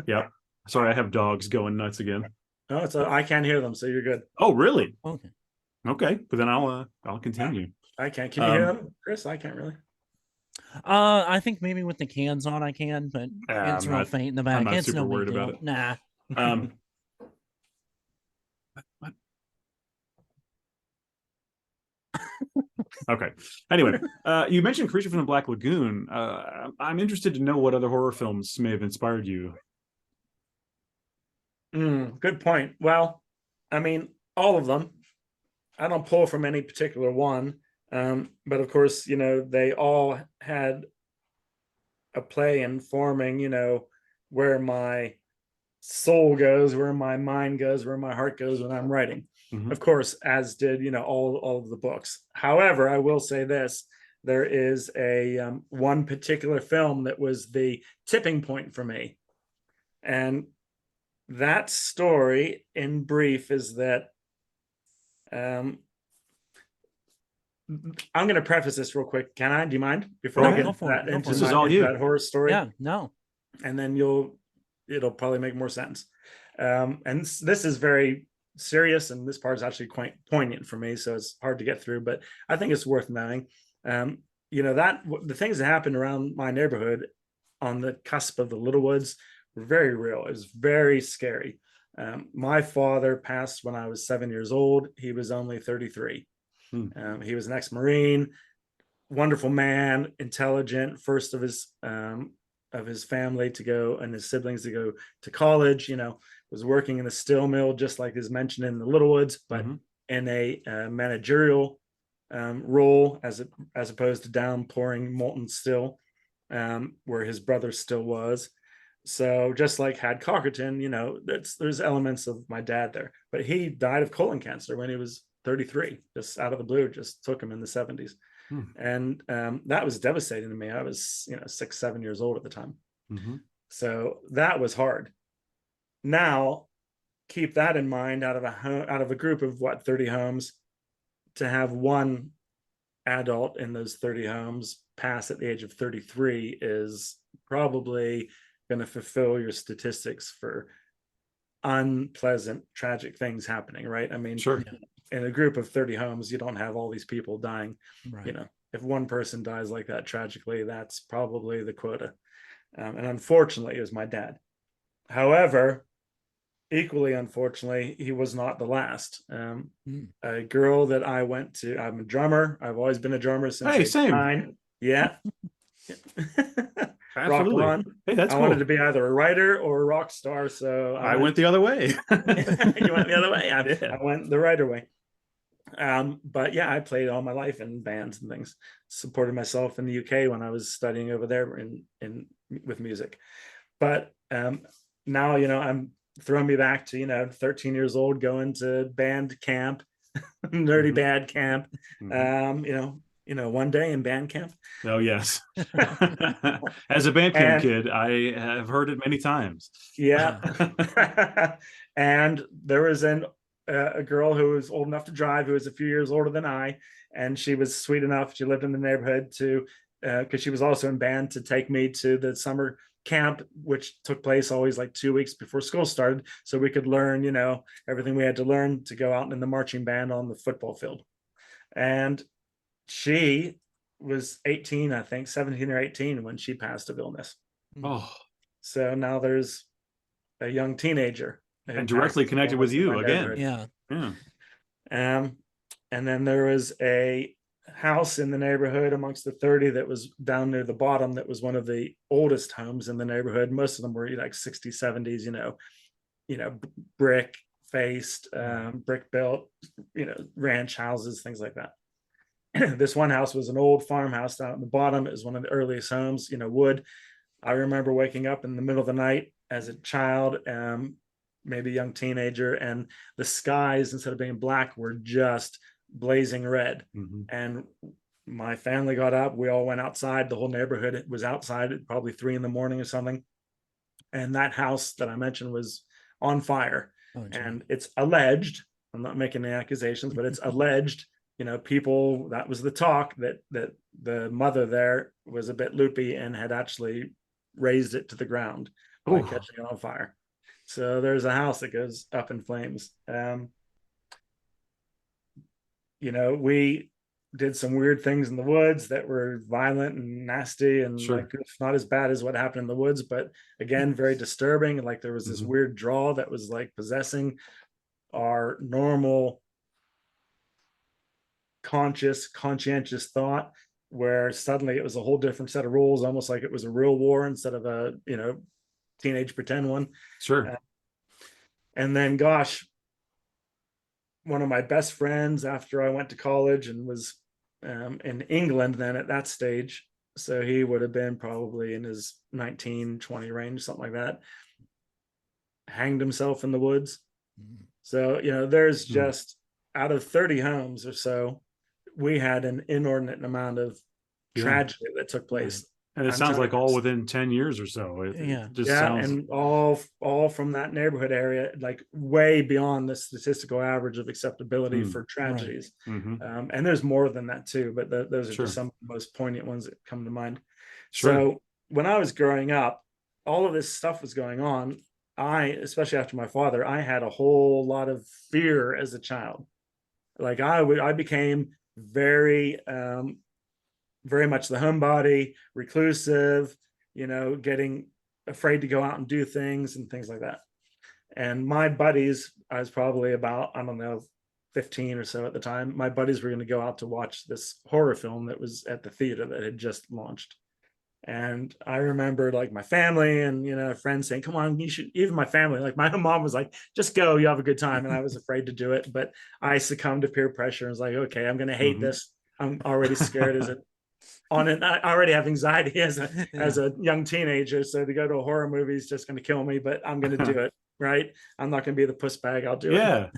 Yep. Sorry, I have dogs going nuts again. No, I can't hear them, so you're good. Oh, really? Okay. Okay, but then I'll continue. I can't. Can you hear them, Chris? I can't really. I think maybe with the cans on I can, but it's I'm real not- faint in the I'm back. not It's super no big worried about deal. it. Nah. Um, what? Okay. Anyway, you mentioned Creature from the Black Lagoon. I'm interested to know what other horror films may have inspired you. Good point. Well, I mean, all of them. I don't pull from any particular one, but of course, they all had a play in forming, where my soul goes, where my mind goes, where my heart goes when I'm writing. Mhm. Of course, as did all of the books. However, I will say this: there is a one particular film that was the tipping point for me, and that story, in brief, is that I'm going to preface this real quick. Can I? Do you mind? Before Go I ahead. get for it. Go into for it. This is all you. that horror story, Yeah, no. and then it'll probably make more sense. And this is very serious, and this part is actually quite poignant for me, so it's hard to get through, but I think it's worth knowing. That the things that happened around my neighborhood on the cusp of the Little Woods were very real. It was very scary. My father passed when I was 7 years old. He was only 33. He was an ex-Marine, wonderful man, intelligent, first of his family to go, and his siblings to go to college. Was working in a steel mill, just like is mentioned in the Little Woods, but in a managerial role as opposed to downpouring molten steel, where his brother still was. So just like Had Cockerton, there's elements of my dad there, but he died of colon cancer when he was 33, just out of the blue, just took him in the 70s. And that was devastating to me. I was 6, 7 years old at the time. So that was hard. Now keep that in mind. Out of a group of 30 homes, to have one adult in those 30 homes pass at the age of 33 is probably going to fulfill your statistics for unpleasant, tragic things happening, right? I mean, Sure. In a group of 30 homes, you don't have all these people dying. Right. If one person dies like that tragically, that's probably the quota. And unfortunately, it was my dad. However, equally unfortunately, he was not the last. A girl that I went to, I'm a drummer. I've always been a drummer since Hey, same. 9. Yeah. Absolutely. Rock on. Hey, that's I cool. wanted to be either a writer or a rock star, so I went the other way. You went the other way. Yeah. I went the writer way. But yeah, I played all my life in bands and things. Supported myself in the UK when I was studying over there in with music. But now I'm throwing me back to 13 years old, going to band camp, nerdy band camp. One day in band camp. Oh yes. As a band camp kid, I have heard it many times. Yeah. And there was a girl who was old enough to drive, who was a few years older than I, and she was sweet enough. She lived in the neighborhood to, because she was also in band, to take me to the summer camp, which took place always like 2 weeks before school started, so we could learn, everything we had to learn to go out in the marching band on the football field. And she was 18, I think 17 or 18 when she passed of illness. Oh. So now there's a young teenager and directly connected with you again. Yeah. And then there was a house in the neighborhood amongst the 30 that was down near the bottom, that was one of the oldest homes in the neighborhood. Most of them were like 60s, 70s, brick faced, brick built, ranch houses, things like that. This one house was an old farmhouse down at the bottom. It was one of the earliest homes, wood. I remember waking up in the middle of the night as a child, maybe a young teenager, and the skies, instead of being black, were just blazing red. And my family got up. We all went outside. The whole neighborhood was outside at probably 3 a.m. or something. And that house that I mentioned was on fire. And it's alleged, I'm not making any accusations, but it's alleged, people, that was the talk, that the mother there was a bit loopy and had actually razed it to the ground. by Ooh. catching it on fire. So there's a house that goes up in flames. We did some weird things in the woods that were violent and nasty and Sure. like not as bad as what happened in the woods, but again, very disturbing. Like there was this weird draw that was like possessing our normal conscientious thought, where suddenly it was a whole different set of rules, almost like it was a real war instead of a teenage pretend one. Sure. And then, gosh, one of my best friends after I went to college and was in England then at that stage, so he would have been probably in his 19, 20 range, something like that, hanged himself in the woods. So, there's just out of 30 homes or so, we had an inordinate amount of tragedy that took place. And it sounds like all within 10 years or so. It just sounds... and all from that neighborhood area, like way beyond the statistical average of acceptability for tragedies. Right. And there's more than that too, but those are just some of the most poignant ones that come to mind. So when I was growing up, all of this stuff was going on. Especially after my father, I had a whole lot of fear as a child. Like I became very much the homebody, reclusive, getting afraid to go out and do things and things like that. And my buddies, I was probably about, 15 or so at the time, my buddies were going to go out to watch this horror film that was at the theater that had just launched. And I remember like my family and, friends saying, come on, you should, even my family, like my mom was like, just go, you have a good time. And I was afraid to do it, but I succumbed to peer pressure and was like, okay, I'm going to hate this. I'm already scared as it. I already have anxiety as a young teenager, so to go to a horror movie is just going to kill me, but I'm going to do it, right? I'm not going to be the puss bag. I'll do it.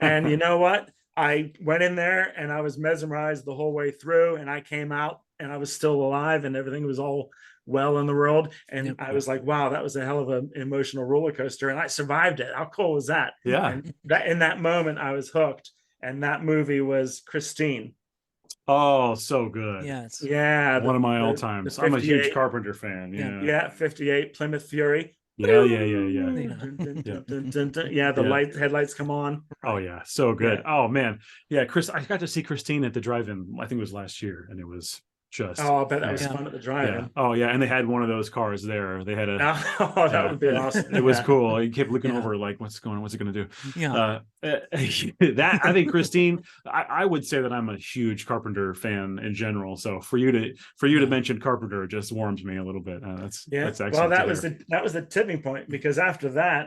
And you know what? I went in there and I was mesmerized the whole way through, and I came out and I was still alive and everything was all well in the world. And I was like, wow, that was a hell of an emotional roller coaster, and I survived it. How cool was that? Yeah. And that in that moment I was hooked, and that movie was Christine. Oh, so good. Yes. Yeah. One of my all times. I'm a huge Carpenter fan. Yeah. 58 Plymouth Fury. Yeah. The headlights come on. Oh yeah, so good. Oh man, yeah, Chris, I got to see Christine at the drive-in. I think it was last year, and it was just... Oh, I bet that was fun at the drive-in. Yeah. Oh yeah, and they had one of those cars there. They had a... Oh, that would be awesome. It was cool. You kept looking over like, what's it going to do? Yeah. That, I think Christine, I would say that I'm a huge Carpenter fan in general. So for you to mention Carpenter just warms me a little bit. That's excellent. Well, that was the tipping point, because after that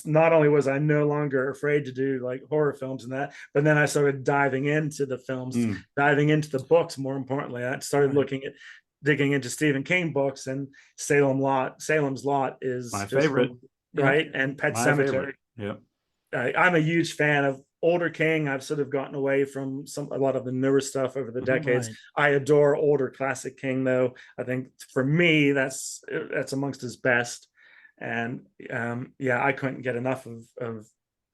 not only was I no longer afraid to do like horror films and that, but then I started diving into the films, diving into the books. More importantly, I started digging into Stephen King books, and Salem's Lot is my favorite, right? And Pet Sematary. Yep. I'm a huge fan of older King. I've sort of gotten away from a lot of the newer stuff over the decades. I adore older classic King, though. I think for me, that's amongst his best. And I couldn't get enough of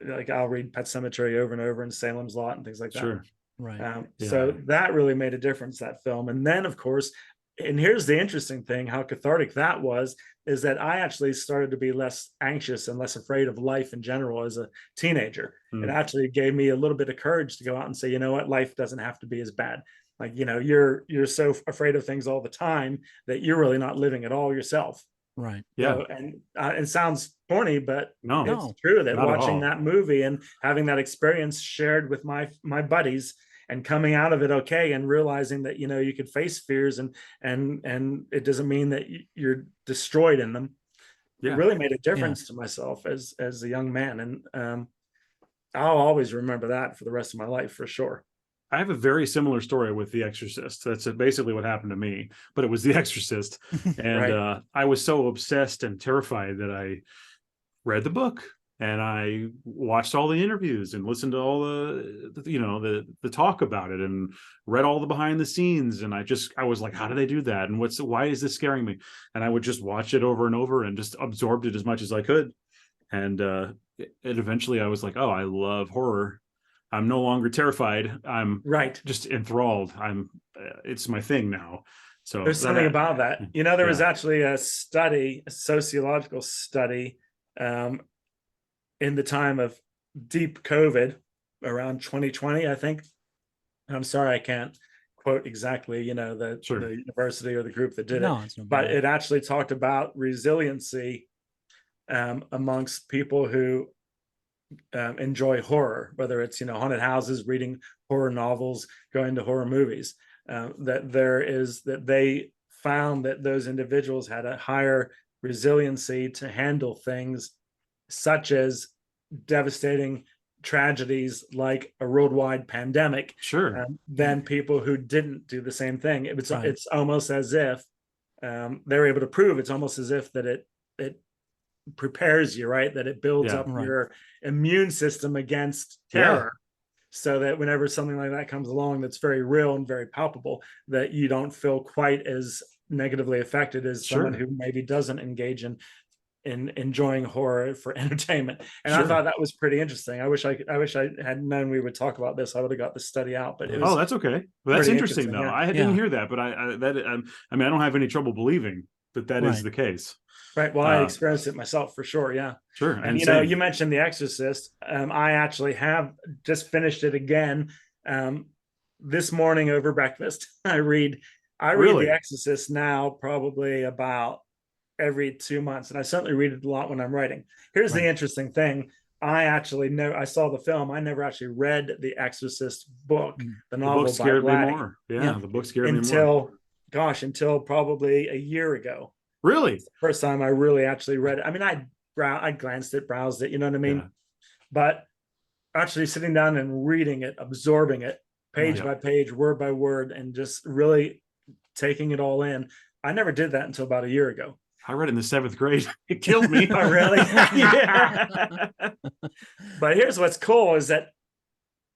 like, I'll read Pet Sematary over and over, and Salem's Lot and things like that. Sure. Right. So that really made a difference, that film. And then, of course, and here's the interesting thing, how cathartic that was, is that I actually started to be less anxious and less afraid of life in general as a teenager. It actually gave me a little bit of courage to go out and say, you know what, life doesn't have to be as bad. Like, you're so afraid of things all the time that you're really not living at all yourself. Right. Yeah. And it sounds corny, but no, it's true that watching that movie and having that experience shared with my buddies, and coming out of it okay, and realizing that you could face fears and it doesn't mean that you're destroyed in them. It really made a difference to myself as a young man, and I'll always remember that for the rest of my life, for sure. I have a very similar story with The Exorcist. That's basically what happened to me, but it was The Exorcist, and I was so obsessed and terrified that I read the book. And I watched all the interviews and listened to all the talk about it, and read all the behind the scenes. And I was like, how do they do that? And why is this scaring me? And I would just watch it over and over and just absorbed it as much as I could. And eventually I was like, oh, I love horror. I'm no longer terrified. I'm just enthralled. It's my thing now. So there's something about that. You know, there was yeah. actually a study, a sociological study, in the time of deep COVID around 2020, I think. And I'm sorry, I can't quote exactly, you know, the university or the group that did it, it's no but bother. it actually talked about resiliency amongst people who enjoy horror, whether it's, you know, haunted houses, reading horror novels, going to horror movies. That they found that those individuals had a higher resiliency to handle things such as devastating tragedies like a worldwide pandemic, Sure. than people who didn't do the same thing. It's Right. it's almost as if they're able to prove, it's almost as if that it prepares you, right? That it builds Yeah. up Right. your immune system against terror, so that whenever something like that comes along that's very real and very palpable, that you don't feel quite as negatively affected as someone Sure. who maybe doesn't engage in enjoying horror for entertainment. And I Sure. thought that was pretty interesting. I wish I had known we would talk about this. I would have got the study out, but it was Oh, that's okay. Well, that's pretty interesting, interesting, though. yeah. I didn't Yeah. hear that, but I mean, I don't have any trouble believing that that is Right. the case. right. Well, I experienced it myself for sure. Yeah. Sure. And you know, you mentioned The Exorcist. I actually have just finished it again this morning over breakfast. I read Really? The Exorcist now probably about every 2 months, and I certainly read it a lot when I'm writing. Here's the interesting thing. I saw the film. I never actually read the Exorcist book, the The novel book scared by me Blatty, more. Yeah, the book scared me more. until probably a year ago. Really? First time I really actually read it. I mean, I glanced it, browsed it, you know what I mean? Yeah. But actually sitting down and reading it, absorbing it, page Right. by page, word by word, and just really taking it all in. I never did that until about a year ago. I read it in the 7th grade. It killed me. Oh, really? Yeah. But here's what's cool is that,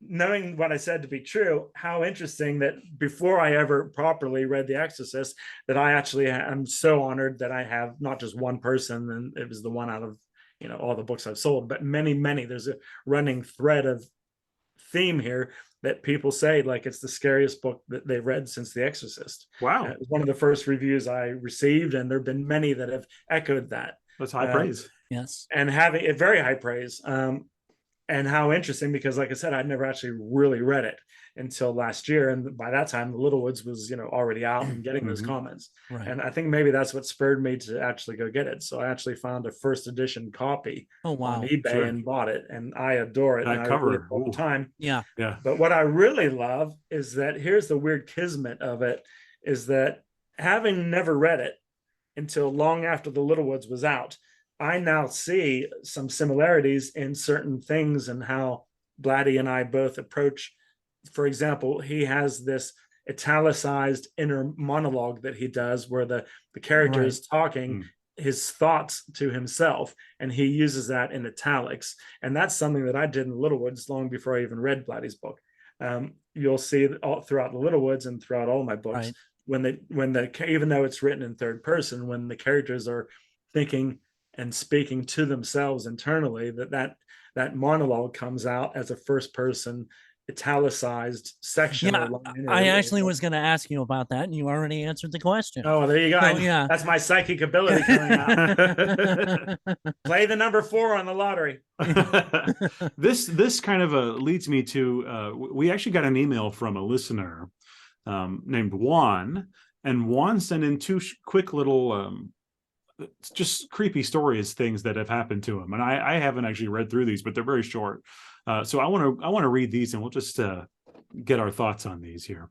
knowing what I said to be true, how interesting that before I ever properly read The Exorcist, that I actually am so honored that I have not just one person, and it was the one out of, you know, all the books I've sold, but many. There's a running thread of theme here that people say like it's the scariest book that they've read since The Exorcist. Wow. It was one of the first reviews I received, and there have been many that have echoed that. That's high praise. Yes. And having it very high praise. And how interesting, because like I said, I'd never actually really read it until last year. And by that time, The Little Woods was, you know, already out and getting those comments. Right. And I think maybe that's what spurred me to actually go get it. So I actually found a first edition copy on eBay and bought it. And I adore it. That and I cover. read it all the time. Yeah. Yeah. But what I really love is that here's the weird kismet of it, is that having never read it until long after The Little Woods was out, I now see some similarities in certain things and how Blatty and I both approach. For example, he has this italicized inner monologue that he does where the character is talking his thoughts to himself, and he uses that in italics. And that's something that I did in Little Woods long before I even read Blatty's book. You'll see all throughout the Little Woods and throughout all my books, when even though it's written in third person, when the characters are thinking and speaking to themselves internally, that monologue comes out as a first person italicized section. Yeah, I actually was going to ask you about that, and you already answered the question. Oh, there you go. So, yeah, that's my psychic ability coming out. Play the number 4 on the lottery. This kind of leads me to we actually got an email from a listener named Juan, and Juan sent in 2 quick little just creepy stories, things that have happened to him, and I haven't actually read through these, but they're very short. So I want to read these, and we'll just get our thoughts on these here.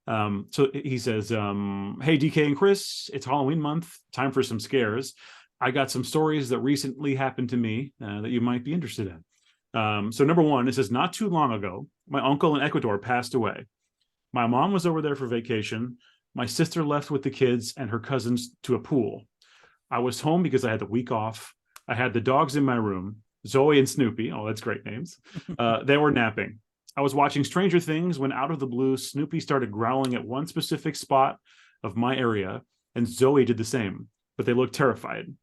So he says, "Hey DK and Chris, it's Halloween month. Time for some scares. I got some stories that recently happened to me that you might be interested in. So number 1, it says, not too long ago, my uncle in Ecuador passed away. My mom was over there for vacation. My sister left with the kids and her cousins to a pool. I was home because I had the week off. I had the dogs in my room, Zoe and Snoopy. Oh, that's great names. They were napping. I was watching Stranger Things when out of the blue, Snoopy started growling at one specific spot of my area, and Zoe did the same, but they looked terrified.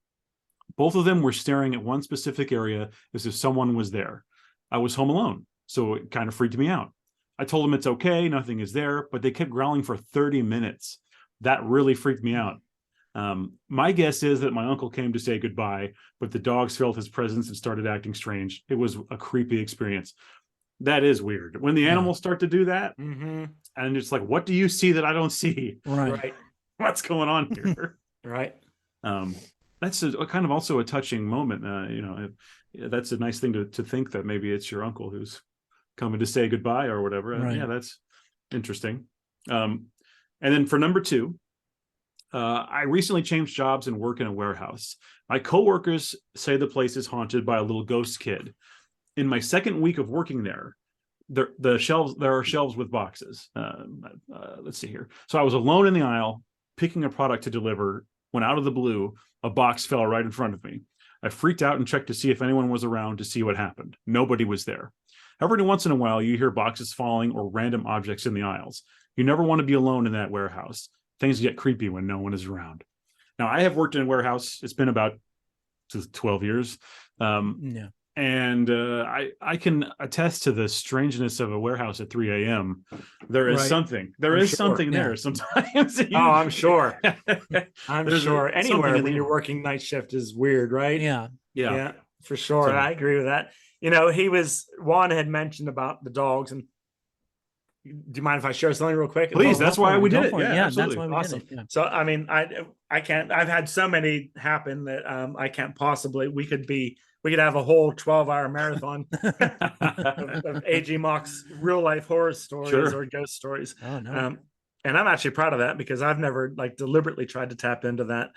Both of them were staring at one specific area as if someone was there. I was home alone, so it kind of freaked me out. I told them it's okay, nothing is there, but they kept growling for 30 minutes. That really freaked me out. My guess is that my uncle came to say goodbye, but the dogs felt his presence and started acting strange. It was a creepy experience. That is weird. When the animals start to do that, and it's like, what do you see that I don't see? Right. What's going on here? Right. That's a kind of also a touching moment. You know, that's a nice thing to think that maybe it's your uncle who's coming to say goodbye or whatever. Right. Yeah, that's interesting. And then for number 2, I recently changed jobs and work in a warehouse. My coworkers say the place is haunted by a little ghost kid. In my second week of working there are shelves with boxes. Let's see here. So I was alone in the aisle picking a product to deliver when out of the blue, a box fell right in front of me. I freaked out and checked to see if anyone was around to see what happened. Nobody was there. Every once in a while, you hear boxes falling or random objects in the aisles. You never want to be alone in that warehouse. Things get creepy when no one is around. Now, I have worked in a warehouse. It's been about 12 years. And I can attest to the strangeness of a warehouse at 3 a.m. There is something. There is something there sometimes. I'm sure. I'm There's sure. Anywhere when the you're working night shift is weird, right? Yeah. For sure. So- I agree with that. You know, Juan had mentioned about the dogs, and do you mind if I share something real quick? Please, that's why we did it. Yeah, That's absolutely. why we Awesome. did it. Yeah. So, I mean, I can't, I've had so many happen that I can't possibly, we could have a whole 12-hour marathon of A.G. Mock's real life horror stories or ghost stories. Oh, no. And I'm actually proud of that because I've never like deliberately tried to tap into that.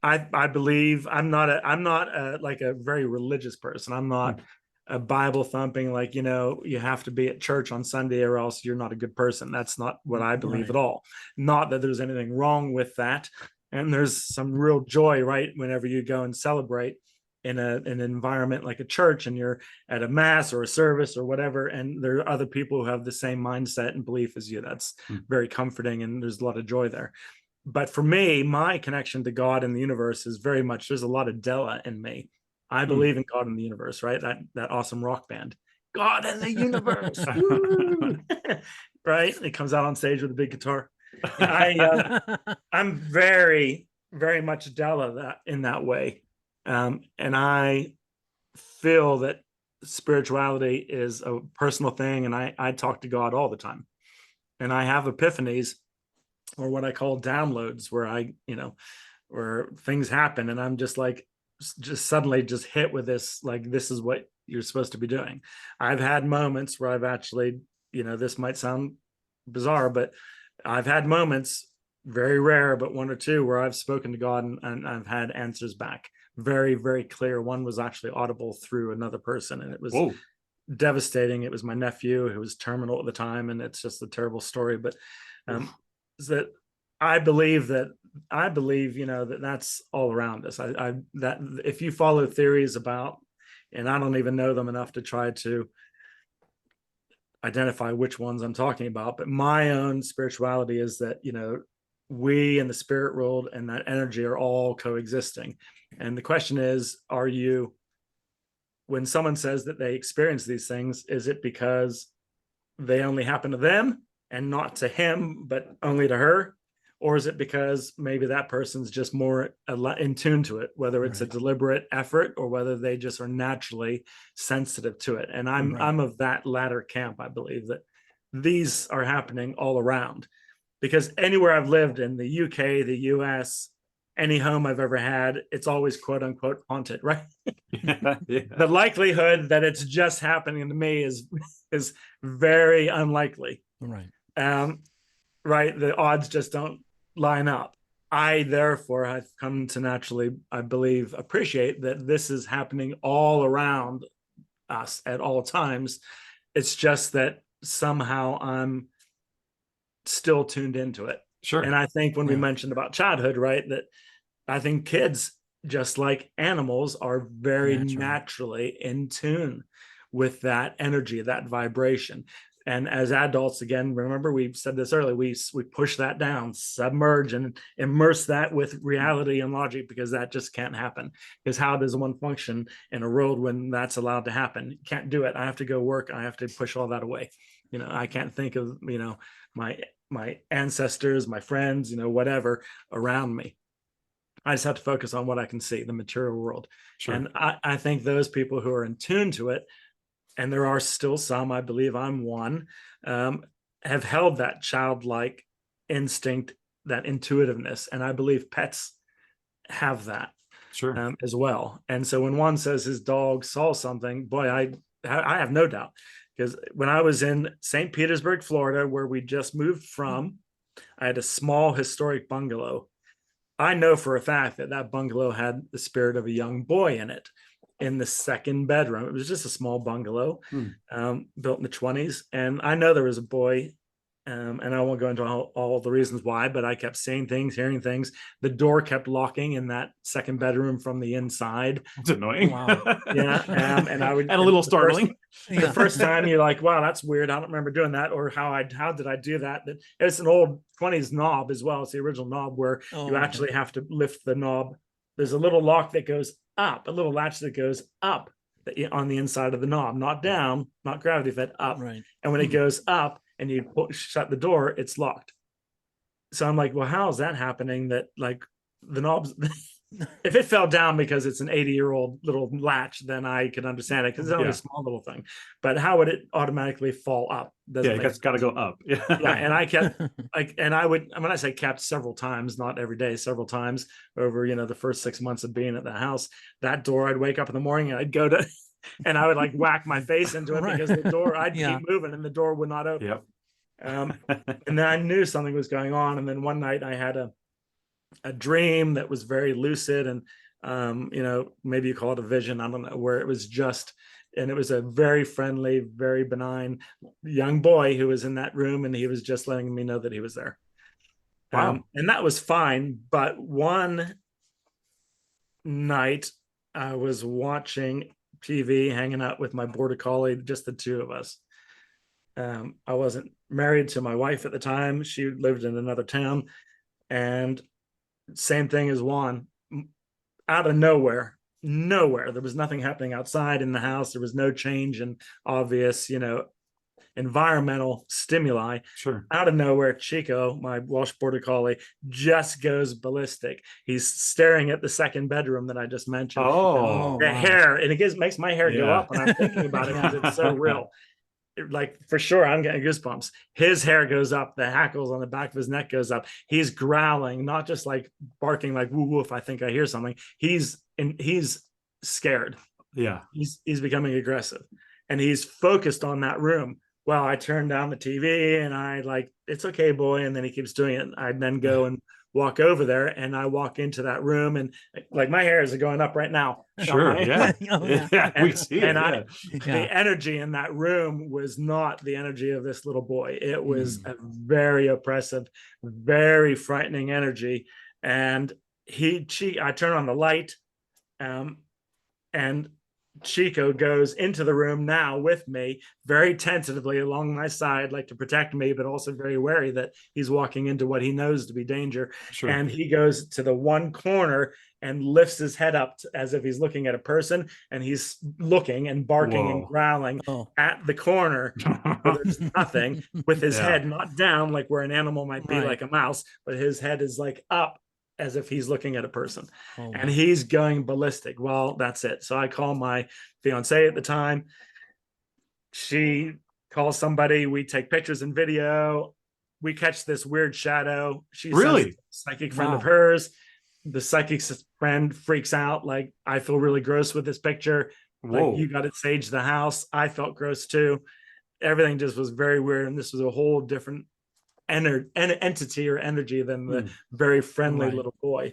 I believe I'm not like a very religious person. I'm not a Bible thumping, like, you know, you have to be at church on Sunday or else you're not a good person. That's not what I believe at all. Not that there's anything wrong with that. And there's some real joy, right? Whenever you go and celebrate in an environment like a church and you're at a mass or a service or whatever, and there are other people who have the same mindset and belief as you. That's very comforting, and there's a lot of joy there. But for me, my connection to God and the universe is very much, there's a lot of Della in me. I believe in God and the universe, right? That awesome rock band, God and the universe. Right? It comes out on stage with a big guitar. I'm very, very much Della in that way. And I feel that spirituality is a personal thing, and I talk to God all the time. And I have epiphanies, or what I call downloads, where things happen and I'm just suddenly hit with this, like, this is what you're supposed to be doing. I've had moments where I've actually, this might sound bizarre, but I've had moments, very rare, but 1 or 2, where I've spoken to God and I've had answers back. Very, very clear. One was actually audible through another person, and it was devastating. It was my nephew who was terminal at the time, and it's just a terrible story. But that I believe, that that's all around us. That if you follow theories about, and I don't even know them enough to try to identify which ones I'm talking about, but my own spirituality is that, we in the spirit world and that energy are all coexisting. And the question is, when someone says that they experience these things, is it because they only happen to them and not to him, but only to her? Or is it because maybe that person's just more in tune to it, whether it's a deliberate effort or whether they just are naturally sensitive to it? And I'm of that latter camp. I believe that these are happening all around, because anywhere I've lived in the UK, the US, any home I've ever had, it's always quote unquote haunted, right? The likelihood that it's just happening to me is very unlikely. Right. Right. The odds just don't line up. I therefore have come to naturally, I believe, appreciate that this is happening all around us at all times. It's just that somehow I'm still tuned into it. Sure. And I think when we mentioned about childhood, right, that I think kids, just like animals, are very naturally in tune with that energy, that vibration. And as adults, again, remember, we've said this earlier, we push that down, submerge and immerse that with reality and logic, because that just can't happen. Because how does one function in a world when that's allowed to happen? Can't do it. I have to go work. I have to push all that away. I can't think of, my my ancestors, my friends, whatever around me. I just have to focus on what I can see, the material world. Sure. And I think those people who are in tune to it, and there are still some, I believe I'm one, have held that childlike instinct, that intuitiveness. And I believe pets have that Sure. as well. And so when one says his dog saw something, boy, I have no doubt. Because when I was in St. Petersburg, Florida, where we just moved from, I had a small historic bungalow. I know for a fact that that bungalow had the spirit of a young boy in it, in the second bedroom. It was just a small bungalow, built in the 1920s. And I know there was a boy, and I won't go into all the reasons why, but I kept seeing things, hearing things. The door kept locking in that second bedroom from the inside. It's annoying. Wow. Yeah. And I would, and a little startling. The first time you're like, wow, that's weird. I don't remember doing that. Or how did I do that? But it's an old 20s knob as well. It's the original knob where you actually have to lift the knob. There's a little lock that goes up, a little latch that goes up on the inside of the knob, not down, not gravity fed, up. Right. And when it goes up and you shut the door, it's locked. So I'm like, well, how is that happening? That like the knobs, if it fell down because it's an 80-year-old little latch, then I could understand it because it's only a small little thing. But how would it automatically fall up? It's got to go up. Yeah, and I kept and I would, when I say kept, several times, not every day, several times over the first 6 months of being at the house. That door, I'd wake up in the morning and I'd go to, and I would like whack my face into it because the door, I'd keep moving and the door would not open. Yep. And then I knew something was going on. And then one night I had a dream that was very lucid, and maybe you call it a vision, I don't know, where it was just, and it was a very friendly, very benign young boy who was in that room, and he was just letting me know that he was there. Wow. And that was fine. But one night I was watching TV, hanging out with my border collie, just the two of us. I wasn't married to my wife at the time. She lived in another town, and same thing as Juan. Out of nowhere, there was nothing happening outside in the house. There was no change in obvious, environmental stimuli. Sure. Out of nowhere, Chico, my Welsh border collie, just goes ballistic. He's staring at the second bedroom that I just mentioned. The hair, and it makes my hair go up when I'm thinking about it because it's so real. Like, for sure, I'm getting goosebumps. His hair goes up, the hackles on the back of his neck goes up. He's growling, not just like barking like woo woo if I think I hear something. He's scared. Yeah. He's becoming aggressive, and he's focused on that room. Well, I turn down the TV and I like, it's okay, boy. And then he keeps doing it. I then go and walk over there, and I walk into that room, and like my hairs are going up right now. Sure. Yeah. We see it. The energy in that room was not the energy of this little boy. It was a very oppressive, very frightening energy. And I turn on the light, and Chico goes into the room now with me, very tentatively along my side, like to protect me, but also very wary that he's walking into what he knows to be danger. Sure. And he goes to the one corner and lifts his head up as if he's looking at a person, and he's looking and barking and growling at the corner where there's nothing, with his head not down like where an animal might be, like a mouse, but his head is like up as if he's looking at a person. And he's going ballistic. Well, that's it. So I call my fiance at the time. She calls somebody. We take pictures and video. We catch this weird shadow. She's a psychic friend of hers. The psychic friend freaks out. Like, I feel really gross with this picture. Like, you got to sage the house. I felt gross too. Everything just was very weird. And this was a whole different entity or energy than the very friendly little boy.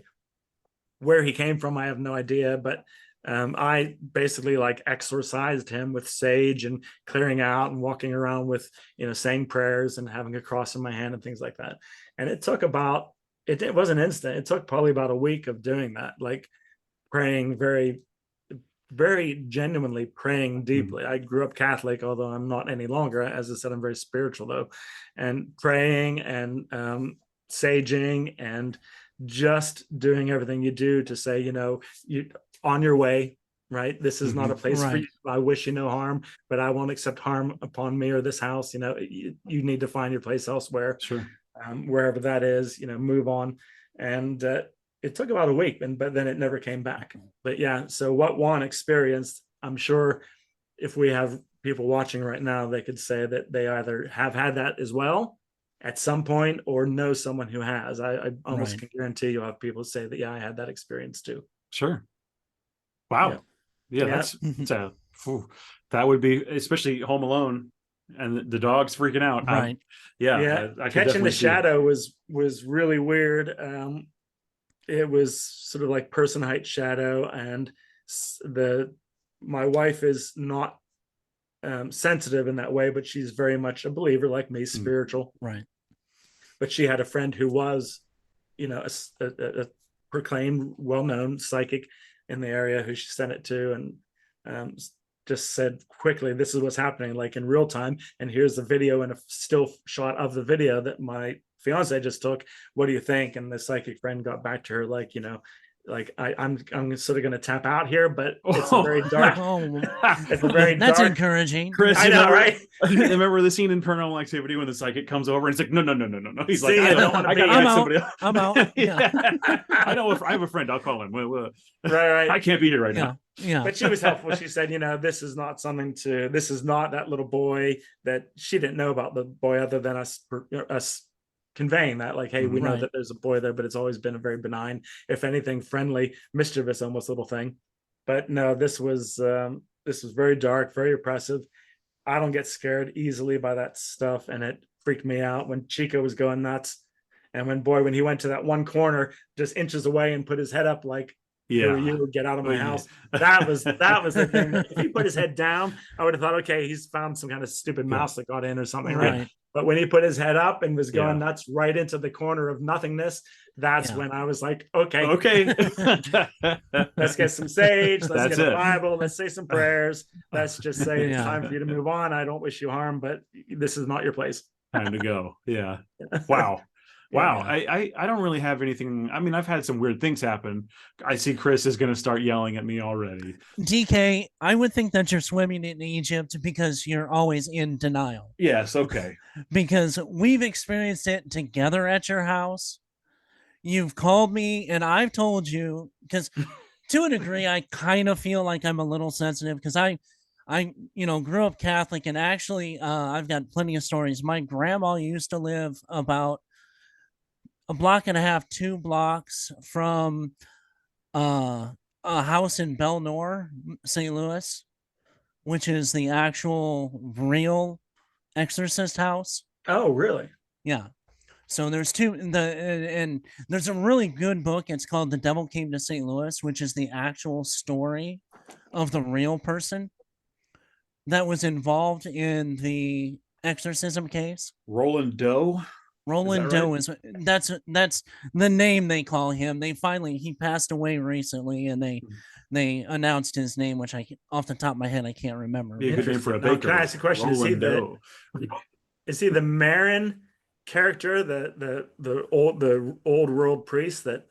Where he came from, I have no idea, but I basically like exorcised him with sage and clearing out and walking around with, saying prayers and having a cross in my hand and things like that. And it took it wasn't instant. It took probably about a week of doing that, like praying very, very genuinely, praying deeply. I grew up Catholic, although I'm not any longer. As I said, I'm very spiritual though, and praying and saging and just doing everything you do to say, you on your way, right? This is not a place for you. I wish you no harm, but I won't accept harm upon me or this house. You need to find your place elsewhere. Sure. wherever that is, move on. And it took about a week, but then it never came back. But yeah, so what Juan experienced, I'm sure if we have people watching right now, they could say that they either have had that as well at some point or know someone who has. I almost can guarantee you'll have people say that, yeah, I had that experience too. Sure. Wow. Yeah, that's that would be, especially Home Alone and the dog's freaking out. Right. I Catching the Shadow was really weird. It was sort of like person height shadow, and my wife is not sensitive in that way, but she's very much a believer like me, spiritual. Right. But she had a friend who was, a proclaimed, well-known psychic in the area who she sent it to, and just said quickly, this is what's happening, like in real time. And here's the video and a still shot of the video that my fiance just took. What do you think? And the psychic friend got back to her like, I'm sort of going to tap out here, but it's a very dark. It's a very that's dark, encouraging. Chris, I know, right? Remember the scene in Paranormal Activity when the psychic comes over and it's like, no. He's See, like, I got somebody else. I'm out. Yeah. I know. I have a friend. I'll call him. Right. I can't be here right now. Yeah. But she was helpful. She said, this is not that little boy, that she didn't know about the boy other than us conveying that, like, hey, we know that there's a boy there, but it's always been a very benign, if anything, friendly, mischievous almost little thing. But no, this was very dark, very oppressive. I don't get scared easily by that stuff, and it freaked me out when Chico was going nuts. And when he went to that one corner just inches away and put his head up like, you would get out of my house. That was the thing. If he put his head down, I would have thought, okay, he's found some kind of stupid mouse that got in or something, right? But when he put his head up and was going nuts right into the corner of nothingness, that's when I was like, okay, let's get some sage, let's get a Bible, let's say some prayers, let's just say it's time for you to move on. I don't wish you harm, but this is not your place. Time to go. Yeah. Wow. I don't really have anything. I mean, I've had some weird things happen. I see Chris is going to start yelling at me already. DK, I would think that you're swimming in Egypt because you're always in denial. Yes, okay. Because we've experienced it together at your house. You've called me and I've told you, because to a degree, I kind of feel like I'm a little sensitive because I grew up Catholic, and actually I've got plenty of stories. My grandma used to live about a block and a half, 2 blocks from a house in Belnor, St. Louis, which is the actual real exorcist house. Oh, really? Yeah. So there's two, and there's a really good book. It's called The Devil Came to St. Louis, which is the actual story of the real person that was involved in the exorcism case. Roland Doe. Roland Doe is that's the name they call him. He passed away recently, and they announced his name, which off the top of my head I can't remember. Be a good name for a baker. Can I ask a question? Is he the Marin character, the old world priest that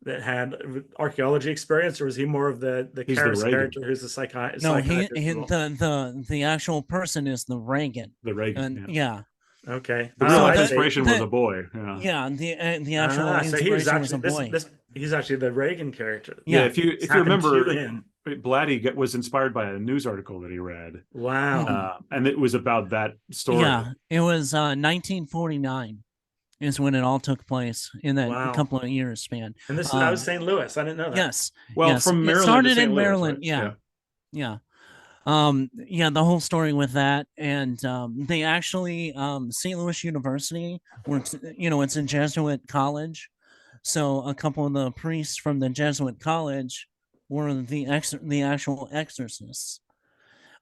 had archaeology experience, or was he more of the character who's the psychiatrist? No, the actual person is the Reagan. The Reagan. Yeah. Okay. The real inspiration was a boy. Yeah. The actual inspiration was a boy. He's actually the Reagan character. Yeah. If you remember, Blatty was inspired by a news article that he read. Wow. And it was about that story. Yeah. It was 1949 is when it all took place in that couple of years span. And this I was St. Louis. I didn't know that. Yes. Well, from Maryland. It started in Louis, Maryland. right? Yeah. The whole story with that, and they actually St. Louis University, where it's a Jesuit college, so a couple of the priests from the Jesuit college were the actual exorcists.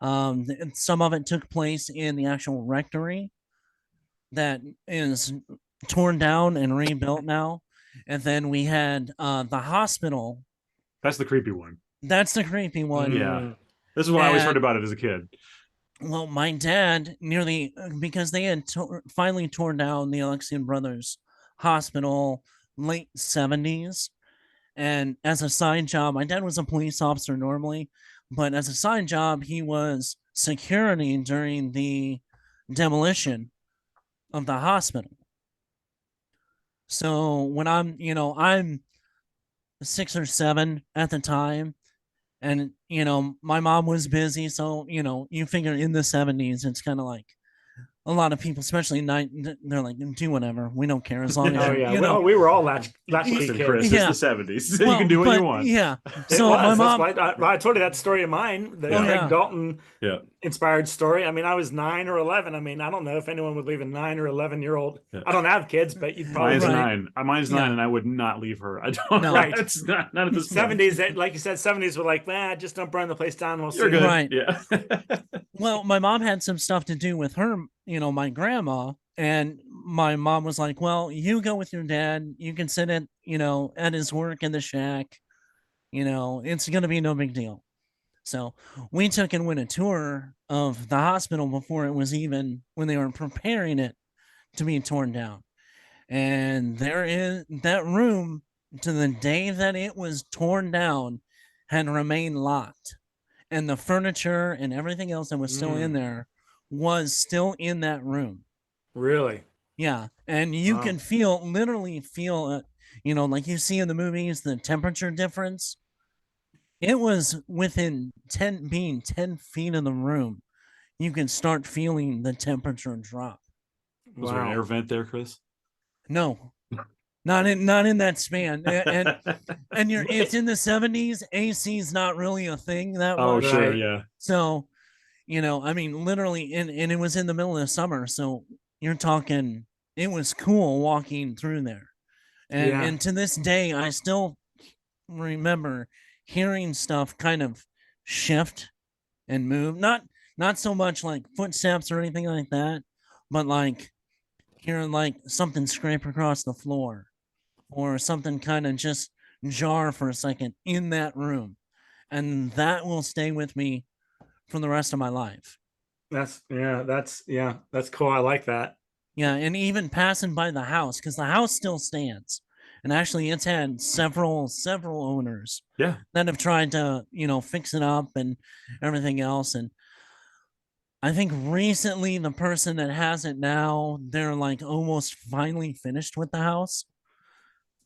Some of it took place in the actual rectory that is torn down and rebuilt now, and then we had the hospital. That's the creepy one. That's the creepy one. Yeah. This is what I always heard about it as a kid. Well, my dad because they had finally torn down the Alexian Brothers Hospital late 70s. And as a side job, my dad was a police officer normally, but as a side job, he was security during the demolition of the hospital. So when I'm 6 or 7 at the time, and my mom was busy, so you figure in the 70s it's kind of like a lot of people, especially night, they're like, do whatever, we don't care as long as Oh you're, yeah, well, we were all latchkey Listen, kids. Chris, Yeah. it's the 70s. You well, can do what but you want. yeah. It So was. my That's mom, why I told you that story of mine, the Oh, Craig yeah. Dalton Yeah. inspired story. I mean, I was 9 or 11. I mean, I don't know if anyone would leave a 9 or 11-year-old. Yeah. I don't have kids, but you'd probably Mine's Right. 9. Mine's Yeah. 9, and I would not leave her. I don't. No. Right. It's not at this point. 70s. Like you said, 70s were like, just don't burn the place down. We'll You're see. good. Right. Yeah. well, my mom had some stuff to do with her, my grandma, and my mom was like, well, you go with your dad, you can sit at his work in the shack, it's gonna be no big deal. So we took and went a tour of the hospital before it was even, when they were preparing it to be torn down. And there is that room, to the day that it was torn down, had remained locked. And the furniture and everything else that was still in there was still in that room. Really? Yeah. And you Wow. can literally feel, like you see in the movies, the temperature difference. It was within being 10 feet of the room, you can start feeling the temperature drop. Was there an air vent there, Chris? No, not in that span. And it's in the 70s. AC is not really a thing that Oh, much. sure, Right. yeah. So, I mean, literally, and it was in the middle of the summer. So you're talking, it was cool walking through there. And to this day, I still remember hearing stuff kind of shift and move. Not so much like footsteps or anything like that, but like hearing like something scrape across the floor, or something kind of just jar for a second in that room. And that will stay with me for the rest of my life. That's cool. I like that. Yeah, and even passing by the house, because the house still stands. And actually it's had several owners Yeah. that have tried to, fix it up and everything else. And I think recently the person that has it now, they're like almost finally finished with the house.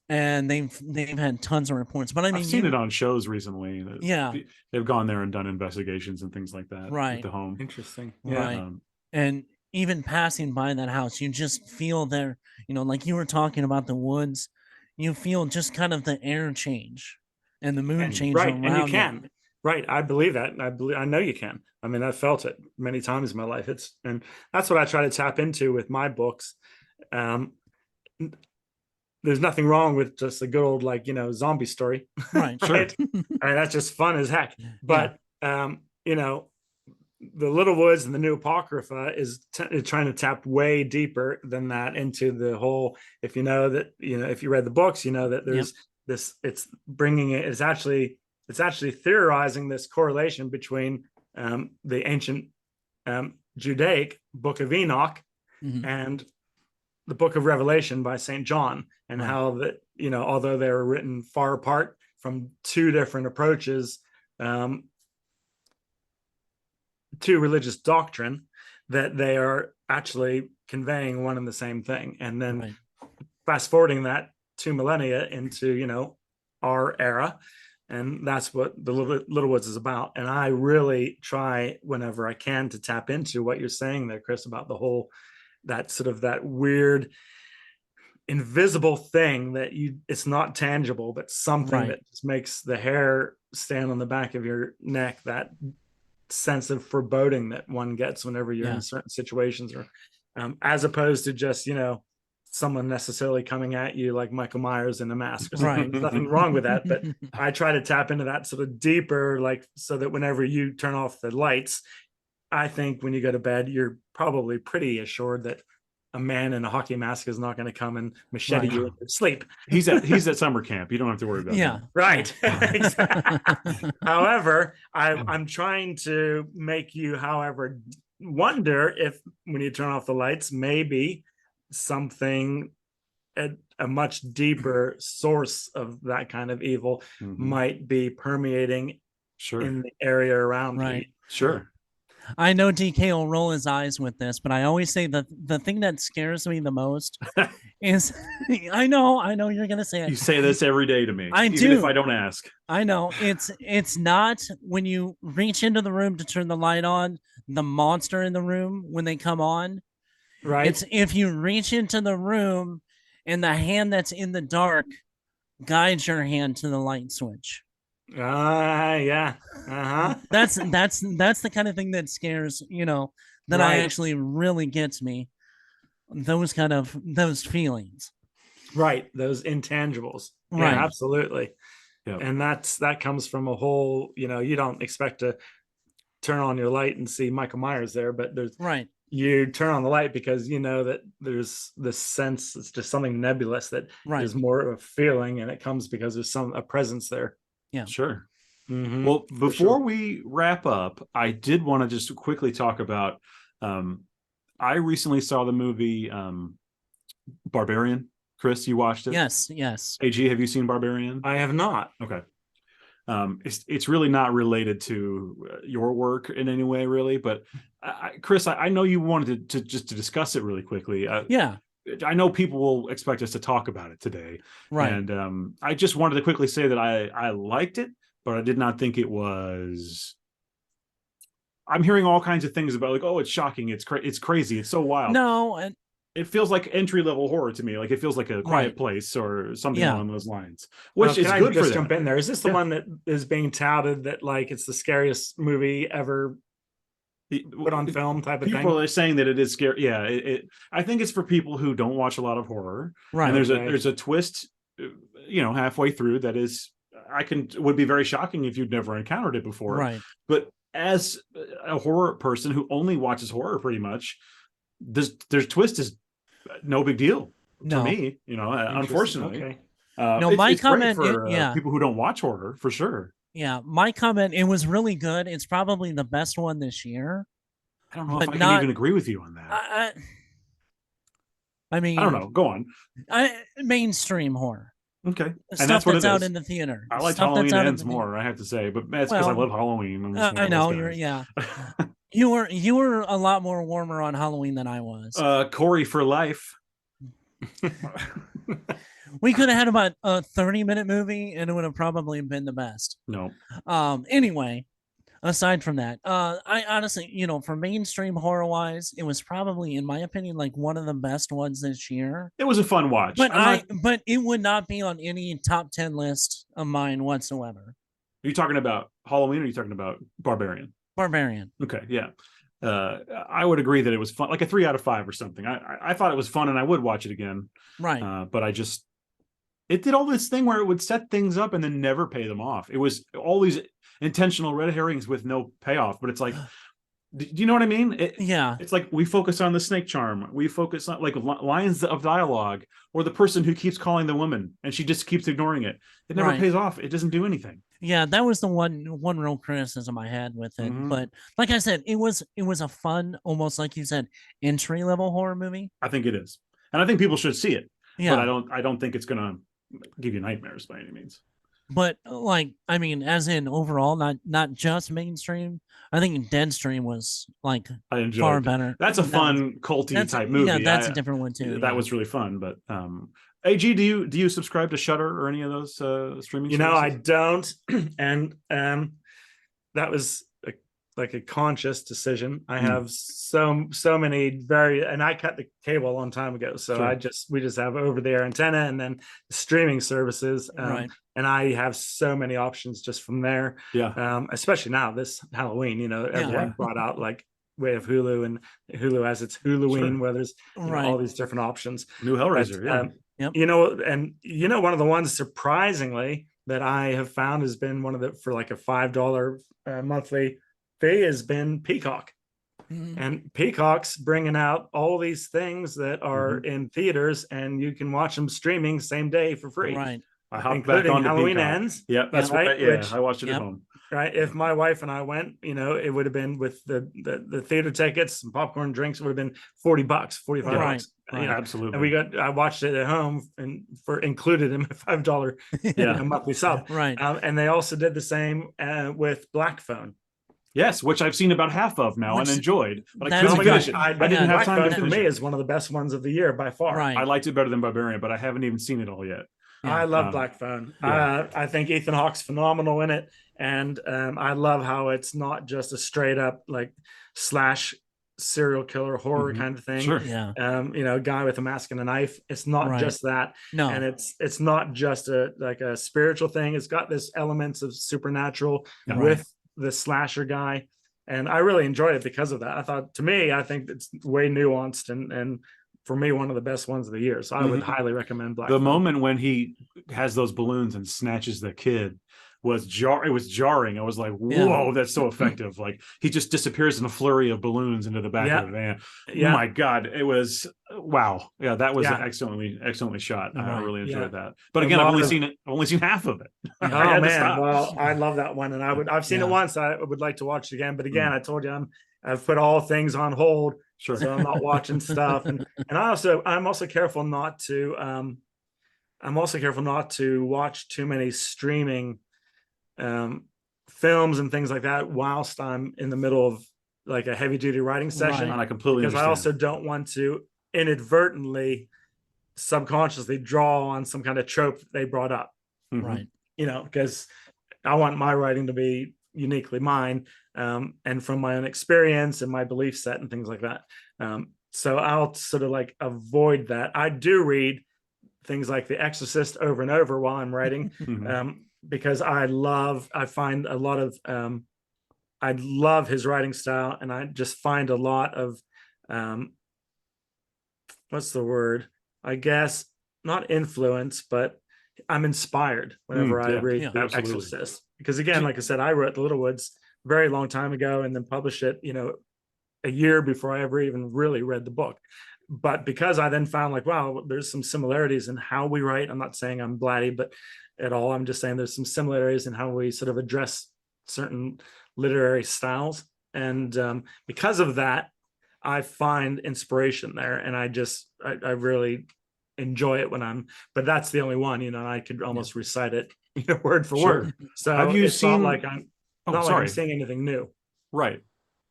And they've had tons of reports. But I mean, I've seen it on shows recently. Yeah. They've gone there and done investigations and things like that. Right. With the home. Interesting. Right. And even passing by that house, you just feel there, like you were talking about the woods, you feel just kind of the air change and the mood change Right. around And you can. it. Right. I believe that. I know you can. I mean, I've felt it many times in my life. And that's what I try to tap into with my books. There's nothing wrong with just a good old, zombie story. Right. Sure. I mean, that's just fun as heck. But, the Little Woods and the New Apocrypha is trying to tap way deeper than that into the whole, if you read the books, that there's this, it's actually theorizing this correlation between the ancient Judaic book of Enoch and the book of Revelation by St. John, and how that, although they were written far apart from two different approaches to religious doctrine, that they are actually conveying one and the same thing. And then fast forwarding that 2 millennia into, our era. And that's what the Little Woods is about. And I really try whenever I can to tap into what you're saying there, Chris, about the whole, that sort of that weird invisible thing that it's not tangible, but something that just makes the hair stand on the back of your neck, that sense of foreboding that one gets whenever you're in certain situations, or as opposed to just someone necessarily coming at you like Michael Myers in a mask or something. There's nothing wrong with that, but I try to tap into that sort of deeper, so that whenever you turn off the lights, I think when you go to bed, you're probably pretty assured that a man in a hockey mask is not going to come and machete you in your sleep. He's at summer camp. You don't have to worry about that. Right. However, I'm trying to make you, however, wonder if when you turn off the lights, maybe something at a much deeper source of that kind of evil might be permeating in the area around you. Sure. I know DK will roll his eyes with this, but I always say that the thing that scares me the most is I know you're gonna say it. You say this every day to me. I even do. if I don't ask. I know it's not when you reach into the room to turn the light on, the monster in the room when they come on. Right. It's if you reach into the room and the hand that's in the dark guides your hand to the light switch. Yeah. That's the kind of thing that scares, that I actually really gets me. Those feelings. Right. Those intangibles. Right. Yeah, absolutely. Yep. And that comes from a whole, you don't expect to turn on your light and see Michael Myers there, but there's right. You turn on the light because you know that there's this sense, it's just something nebulous that is more of a feeling, and it comes because there's a presence there. Yeah. Sure. Mm-hmm. Well, before we wrap up, I did want to just quickly talk about I recently saw the movie Barbarian. Chris, you watched it? Yes. AG, have you seen Barbarian? I have not. Okay. It's really not related to your work in any way, really. But Chris, I know you wanted to just to discuss it really quickly. Yeah. I know people will expect us to talk about it today. Right. And I just wanted to quickly say that I liked it, but I did not think it was. I'm hearing all kinds of things about like, oh, it's shocking, it's crazy, it's so wild. No, and it feels like entry-level horror to me. Like it feels like a Quiet Place or something along those lines. Which is good for them. Jump in there. Is this the one that is being touted that like it's the scariest movie ever put on film type of thing? People are saying that it is scary. Yeah, I think it's for people who don't watch a lot of horror. Right. And there's a twist, halfway through that is would be very shocking if you'd never encountered it before. Right. But as a horror person who only watches horror, pretty much, there's twist is no big deal to me. Unfortunately. Okay. No, my comment for people who don't watch horror, for sure. Yeah, my comment, it was really good. It's probably the best one this year. I don't know if I can even agree with you on that. I mean, I don't know. Go on. Mainstream horror. Okay. And stuff that's what that's it out is. in the theater. I like Halloween Ends more, I have to say, but that's because I love Halloween. I know you were a lot more warmer on Halloween than I was. Corey for life. We could have had about a 30-minute movie and it would have probably been the best. No. Anyway, aside from that, I honestly, for mainstream horror wise, it was probably, in my opinion, like one of the best ones this year. It was a fun watch. But it would not be on any top 10 list of mine whatsoever. Are you talking about Halloween or are you talking about Barbarian? Barbarian. Okay, yeah. I would agree that it was fun, like a 3 out of 5 or something. I thought it was fun and I would watch it again. Right. But it did all this thing where it would set things up and then never pay them off. It was all these intentional red herrings with no payoff, but it's like, do you know what I mean? It's like we focus on the snake charm. We focus on like lines of dialogue or the person who keeps calling the woman and she just keeps ignoring it. It never pays off. It doesn't do anything. Yeah, that was the one real criticism I had with it. Mm-hmm. But like I said, it was a fun, almost like you said, entry level horror movie. I think it is, and I think people should see it. Yeah, but I don't think it's gonna give you nightmares by any means. But as in overall, not just mainstream. I think Deadstream was like far better. That's a fun culty type movie. Yeah, that's a different one too. That was really fun. But AG, do you subscribe to Shudder or any of those streaming services? I don't, and that was a conscious decision. I have so many and I cut the cable a long time ago, so we just have over the air antenna and then streaming services, and I have so many options just from there. Especially now this Halloween, everyone brought out like we have Hulu, and Hulu has its Huluween where there's all these different options. New Hellraiser, and one of the ones surprisingly that I have found has been one of the for like a $5 monthly fee has been Peacock. Mm-hmm. And Peacock's bringing out all these things that are in theaters, and you can watch them streaming same day for free. Right. I hopped back on Halloween Ends. Yeah, that's right. Yeah, I watched it at home. Right. If my wife and I went, it would have been with the theater tickets and popcorn drinks, it would have been $40, $45. Right. Absolutely. And I watched it at home and for included in my $5 monthly sub. Right. And they also did the same with Black Phone. Yes, which I've seen about half of now and enjoyed, but I That's couldn't a finish good- it. I didn't have Black time to Phone for finish me it. is one of the best ones of the year by far. Right. I liked it better than Barbarian, but I haven't even seen it all yet. Yeah. I love Black Phone. yeah. I think Ethan Hawke's phenomenal in it, and I love how it's not just a straight up like slash serial killer horror kind of thing. Sure. Yeah. You know, guy with a mask and a knife. It's not just that. No. And it's not just a spiritual thing. It's got this elements of supernatural with the slasher guy. And I really enjoyed it because of that. I think it's way nuanced and for me, one of the best ones of the year. So I would highly recommend Black The Phone. moment when he has those balloons and snatches the kid was jarring. I was like, whoa, that's so effective. Like he just disappears in a flurry of balloons into the back of the van. Oh my God. It was wow. Yeah, that was excellently shot. I really enjoyed that. But again, I've only seen half of it. Oh man, well, I love that one. And I've seen it once. I would like to watch it again. But again, I told you I've put all things on hold. Sure. So I'm not watching stuff. And I'm also careful not to watch too many streaming films and things like that whilst I'm in the middle of like a heavy duty writing session. And I completely understand. I also don't want to inadvertently subconsciously draw on some kind of trope that they brought up. Right. You know, because I want my writing to be uniquely mine, and from my own experience and my belief set and things like that. So I'll sort of like avoid that. I do read things like The Exorcist over and over while I'm writing, because I love his writing style, and I just find a lot of what's the word? I guess not influence, but I'm inspired whenever I read The Exorcist. Because again, like I said, I wrote The Little Woods a very long time ago and then published it, you know, a year before I ever even really read the book. But because I then found like, wow, there's some similarities in how we write. I'm not saying I'm blatty, but at all, I'm just saying there's some similarities in how we sort of address certain literary styles. And because of that, I find inspiration there. And I really enjoy it but that's the only one, you know, I could almost recite it, you know, word for word. So have you seen like I'm seeing anything new. Right.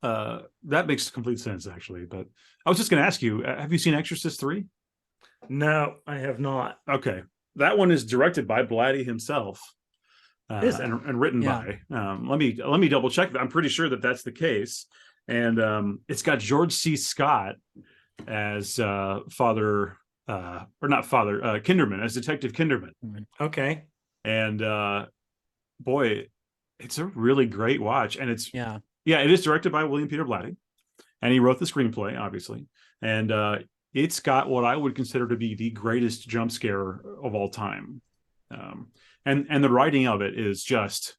That makes complete sense actually. But I was just going to ask you, have you seen Exorcist 3? No, I have not. Okay. That one is directed by Blatty himself. And written by. Let me double check that. I'm pretty sure that that's the case. And it's got George C. Scott as Kinderman, as Detective Kinderman. Okay. And boy, it's a really great watch. And it is directed by William Peter Blatty, and he wrote the screenplay, obviously. And it's got what I would consider to be the greatest jump scare of all time. And the writing of it is just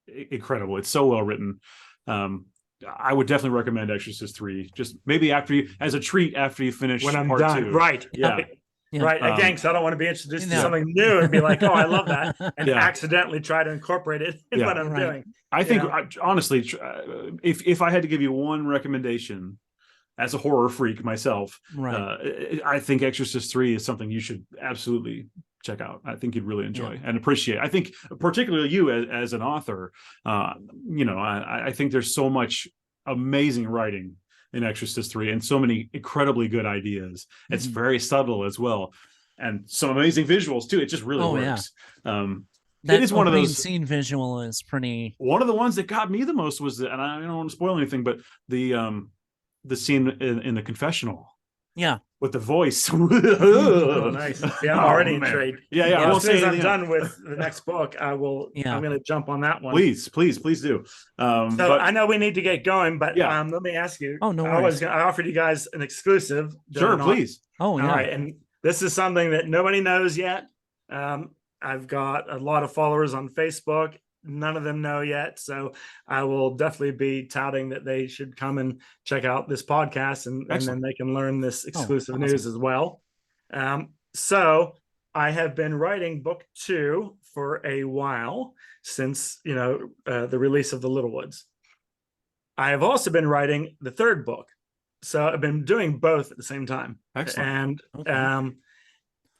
incredible. It's so well written. I would definitely recommend Exorcist 3. Just maybe as a treat after you finish when I'm part done. 2. Right. Yeah. Right. Again, because I don't want to be introduced to something new and be like, oh, I love that, and accidentally try to incorporate it in what I'm doing. I think, honestly, if I had to give you one recommendation as a horror freak myself, I think Exorcist 3 is something you should absolutely check out. I think you'd really enjoy and appreciate. I think particularly you as an author, you know, I think there's so much amazing writing in Exorcist 3 and so many incredibly good ideas. It's very subtle as well, and some amazing visuals too. It just really works. It is one of those scene visual is pretty. One of the ones that got me the most was and I don't want to spoil anything, but the scene in the confessional. Yeah. With the voice. Oh, nice. Yeah, I'm already intrigued. Yeah. As soon as I'm done with the next book, I will. I'm going to jump on that one. Please do. I know we need to get going, but let me ask you. Oh, no worries. I offered you guys an exclusive. Sure, please. Oh, yeah. All right, and this is something that nobody knows yet. I've got a lot of followers on Facebook. None of them know yet, so I will definitely be touting that they should come and check out this podcast, and then they can learn this exclusive news as well. So I have been writing book 2 for a while, since the release of The Little Woods. I have also been writing the 3rd book, so I've been doing both at the same time. Excellent. And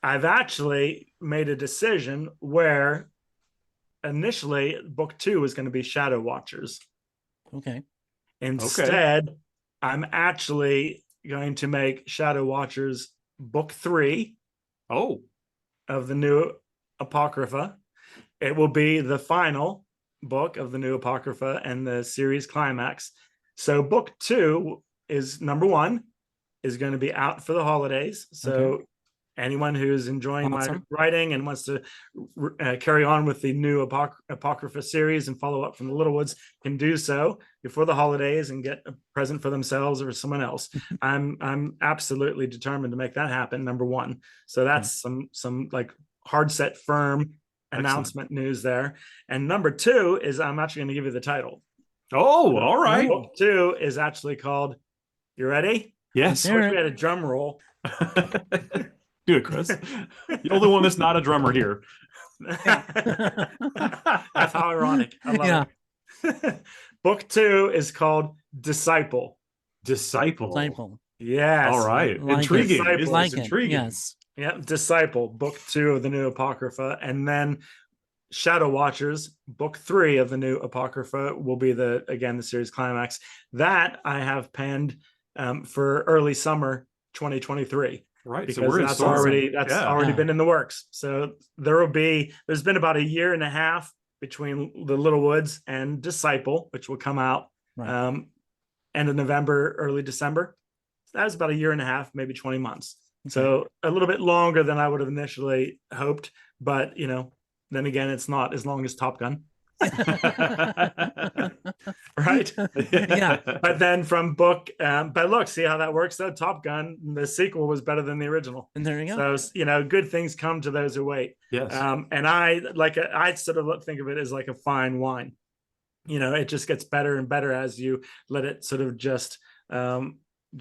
I've actually made a decision where initially book 2 was going to be Shadow Watchers, Okay. Instead, I'm actually going to make Shadow Watchers book 3 Oh, of the new Apocrypha. It will be the final book of the new Apocrypha and the series climax. So book 2 is number 1 is going to be out for the holidays. So anyone who's enjoying my writing and wants to carry on with the new Apocrypha series and follow up from the Littlewoods can do so before the holidays and get a present for themselves or someone else. I'm absolutely determined to make that happen. Number 1. So that's some like hard set firm announcement news there. And number 2 is I'm actually going to give you the title. Oh, all right. Book 2 is actually called, you ready? Yes. I wish we had a drum roll. Do it, Chris. The only one that's not a drummer here. That's how ironic. I love it. Book 2 is called Disciple. Disciple. Yes. All right. Like intriguing. it. Like intriguing. It. Yes. Yep. Disciple, book 2 of the new Apocrypha. And then Shadow Watchers, book 3 of the new Apocrypha will be the series climax. That I have penned for early summer 2023. Right. Because so that's already been in the works. So there's been about a year and a half between the Littlewoods and Disciple, which will come out end of November, early December. So that was about a year and a half, maybe 20 months. So a little bit longer than I would have initially hoped, but then again, it's not as long as Top Gun. Right? Yeah. But then from book, but look, see how that works though. Top Gun, the sequel was better than the original. And there you go. So good things come to those who wait. Yes. And I sort of think of it as like a fine wine. It just gets better and better as you let it sort of just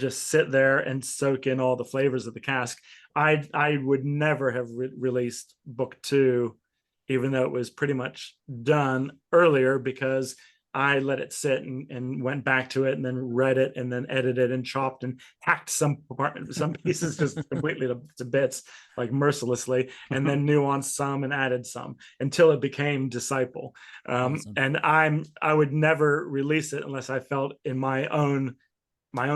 sit there and soak in all the flavors of the cask. I would never have released book 2, even though it was pretty much done earlier, because I let it sit and went back to it and then read it and then edited and chopped and hacked some pieces just completely to bits, like mercilessly, and then nuanced some and added some until it became Disciple. Awesome. And I would never release it unless I felt in my own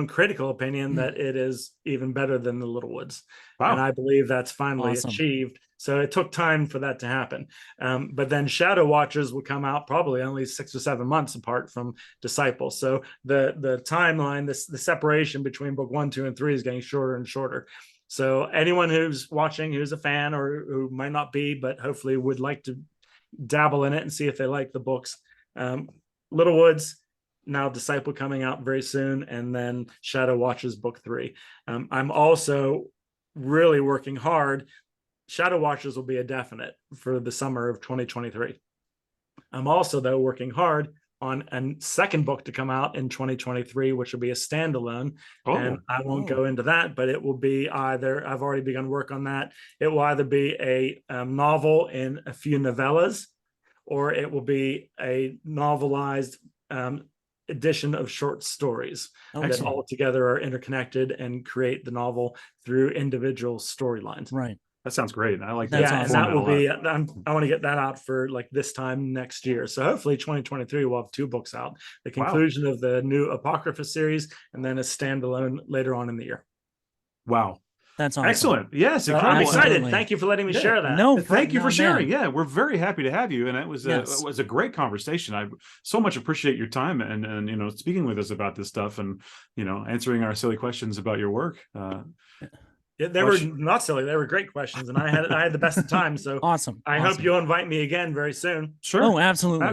critical opinion that it is even better than the Littlewoods. Wow. And I believe that's finally achieved. So it took time for that to happen. But then Shadow Watchers will come out probably only 6 or 7 months apart from Disciple. So the timeline, the separation between book 1, 2, and 3 is getting shorter and shorter. So anyone who's watching, who's a fan or who might not be, but hopefully would like to dabble in it and see if they like the books. Littlewoods, now Disciple coming out very soon, and then Shadow Watchers book 3. I'm also really working hard. Shadow Watchers will be a definite for the summer of 2023. I'm also, though, working hard on a second book to come out in 2023, which will be a standalone. And I won't go into that, but it will be either, I've already begun work on that. It will either be a novel in a few novellas, or it will be a novelized edition of short stories that all together are interconnected and create the novel through individual storylines. Right. That sounds great. I like that. That's Yeah, awesome. and that will be, I want to get that out for like this time next year. So hopefully 2023 we'll have 2 books out, the conclusion of the new Apocrypha series and then a standalone later on in the year. Wow. That's awesome. Excellent. Yes, incredible. I'm excited. Absolutely. Thank you for letting me share that. No, thank you for sharing. Man. Yeah, we're very happy to have you, and it was a great conversation. I so much appreciate your time and speaking with us about this stuff and answering our silly questions about your work. Yeah, they were not silly. They were great questions, and I had the best of time. So awesome. I hope you'll invite me again very soon. Sure. Oh, absolutely.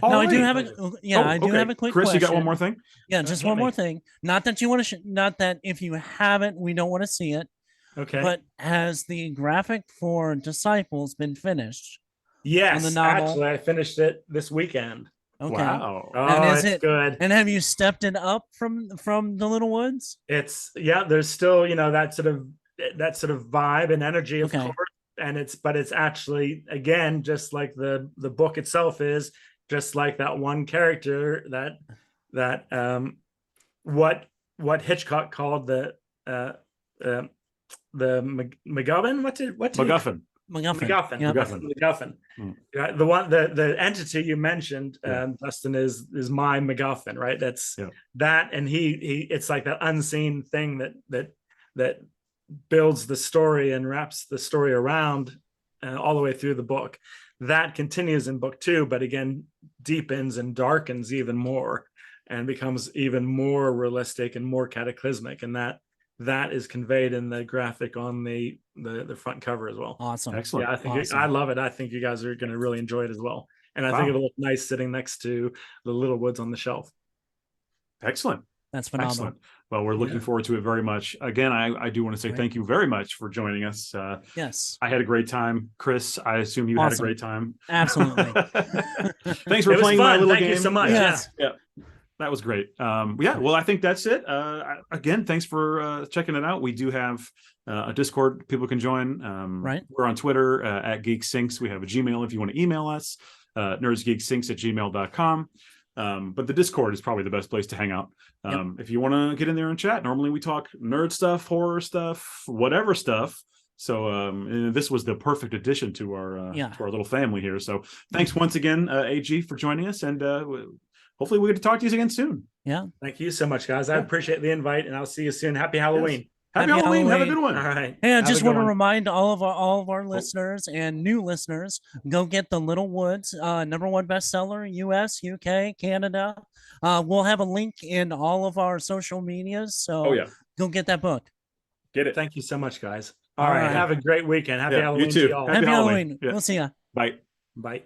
Now, I do have I do have a quick Chris, question. you got one more thing? Yeah, just one more thing. Not that you want to, not that if you haven't, we don't want to see it. Okay. But has the graphic for Disciples been finished? Yes, the novel? actually, I finished it this weekend. Okay. Wow. Oh, and it's good. And have you stepped it up from the Littlewoods? It's there's still that sort of vibe and energy, of course, and it's actually, again, just like the book itself is, just like that one character that what Hitchcock called the MacGuffin. MacGuffin. MacGuffin. Yep. MacGuffin. Yeah, the entity you mentioned, Dustin, is my MacGuffin, right? That's that, and he it's like that unseen thing that builds the story and wraps the story around all the way through the book. That continues in book 2, but again deepens and darkens even more and becomes even more realistic and more cataclysmic, and that is conveyed in the graphic on the front cover as well. Awesome. Excellent. Yeah, I think Awesome. I love it. I think you guys are going to really enjoy it as well. And I Wow. think it'll look nice sitting next to the Little Woods on the shelf. Excellent. That's phenomenal. Excellent. Well, we're looking forward to it very much. Again, I do want to say thank you very much for joining us. Yes. I had a great time. Chris, I assume you had a Awesome. great time. Absolutely. Thanks for It was playing my fun. little Thank game. you so much. Yes. Yeah. That was great. Yeah, well, I think that's it. Again, thanks for checking it out. We do have a Discord people can join. Right. We're on Twitter at Geek Sinks. We have a Gmail if you want to email us, nerdsgeeksinks@gmail.com. But the Discord is probably the best place to hang out. If you want to get in there and chat, normally we talk nerd stuff, horror stuff, whatever stuff. So and this was the perfect addition to our little family here. So thanks once again, AG, for joining us, and hopefully we get to talk to you again soon. Yeah. Thank you so much, guys. I appreciate the invite, and I'll see you soon. Happy Halloween. Yes. Happy Halloween. Have a good one. All right. And I Have just a good want to one. remind all of our listeners and new listeners, go get The Little Woods, #1 bestseller, US, UK, Canada. We'll have a link in all of our social medias. So go get that book. Get it. Thank you so much, guys. All right. right. Have a great weekend. Happy Halloween you too. to y'all. Happy Halloween. Yeah. We'll see ya. Bye. Bye.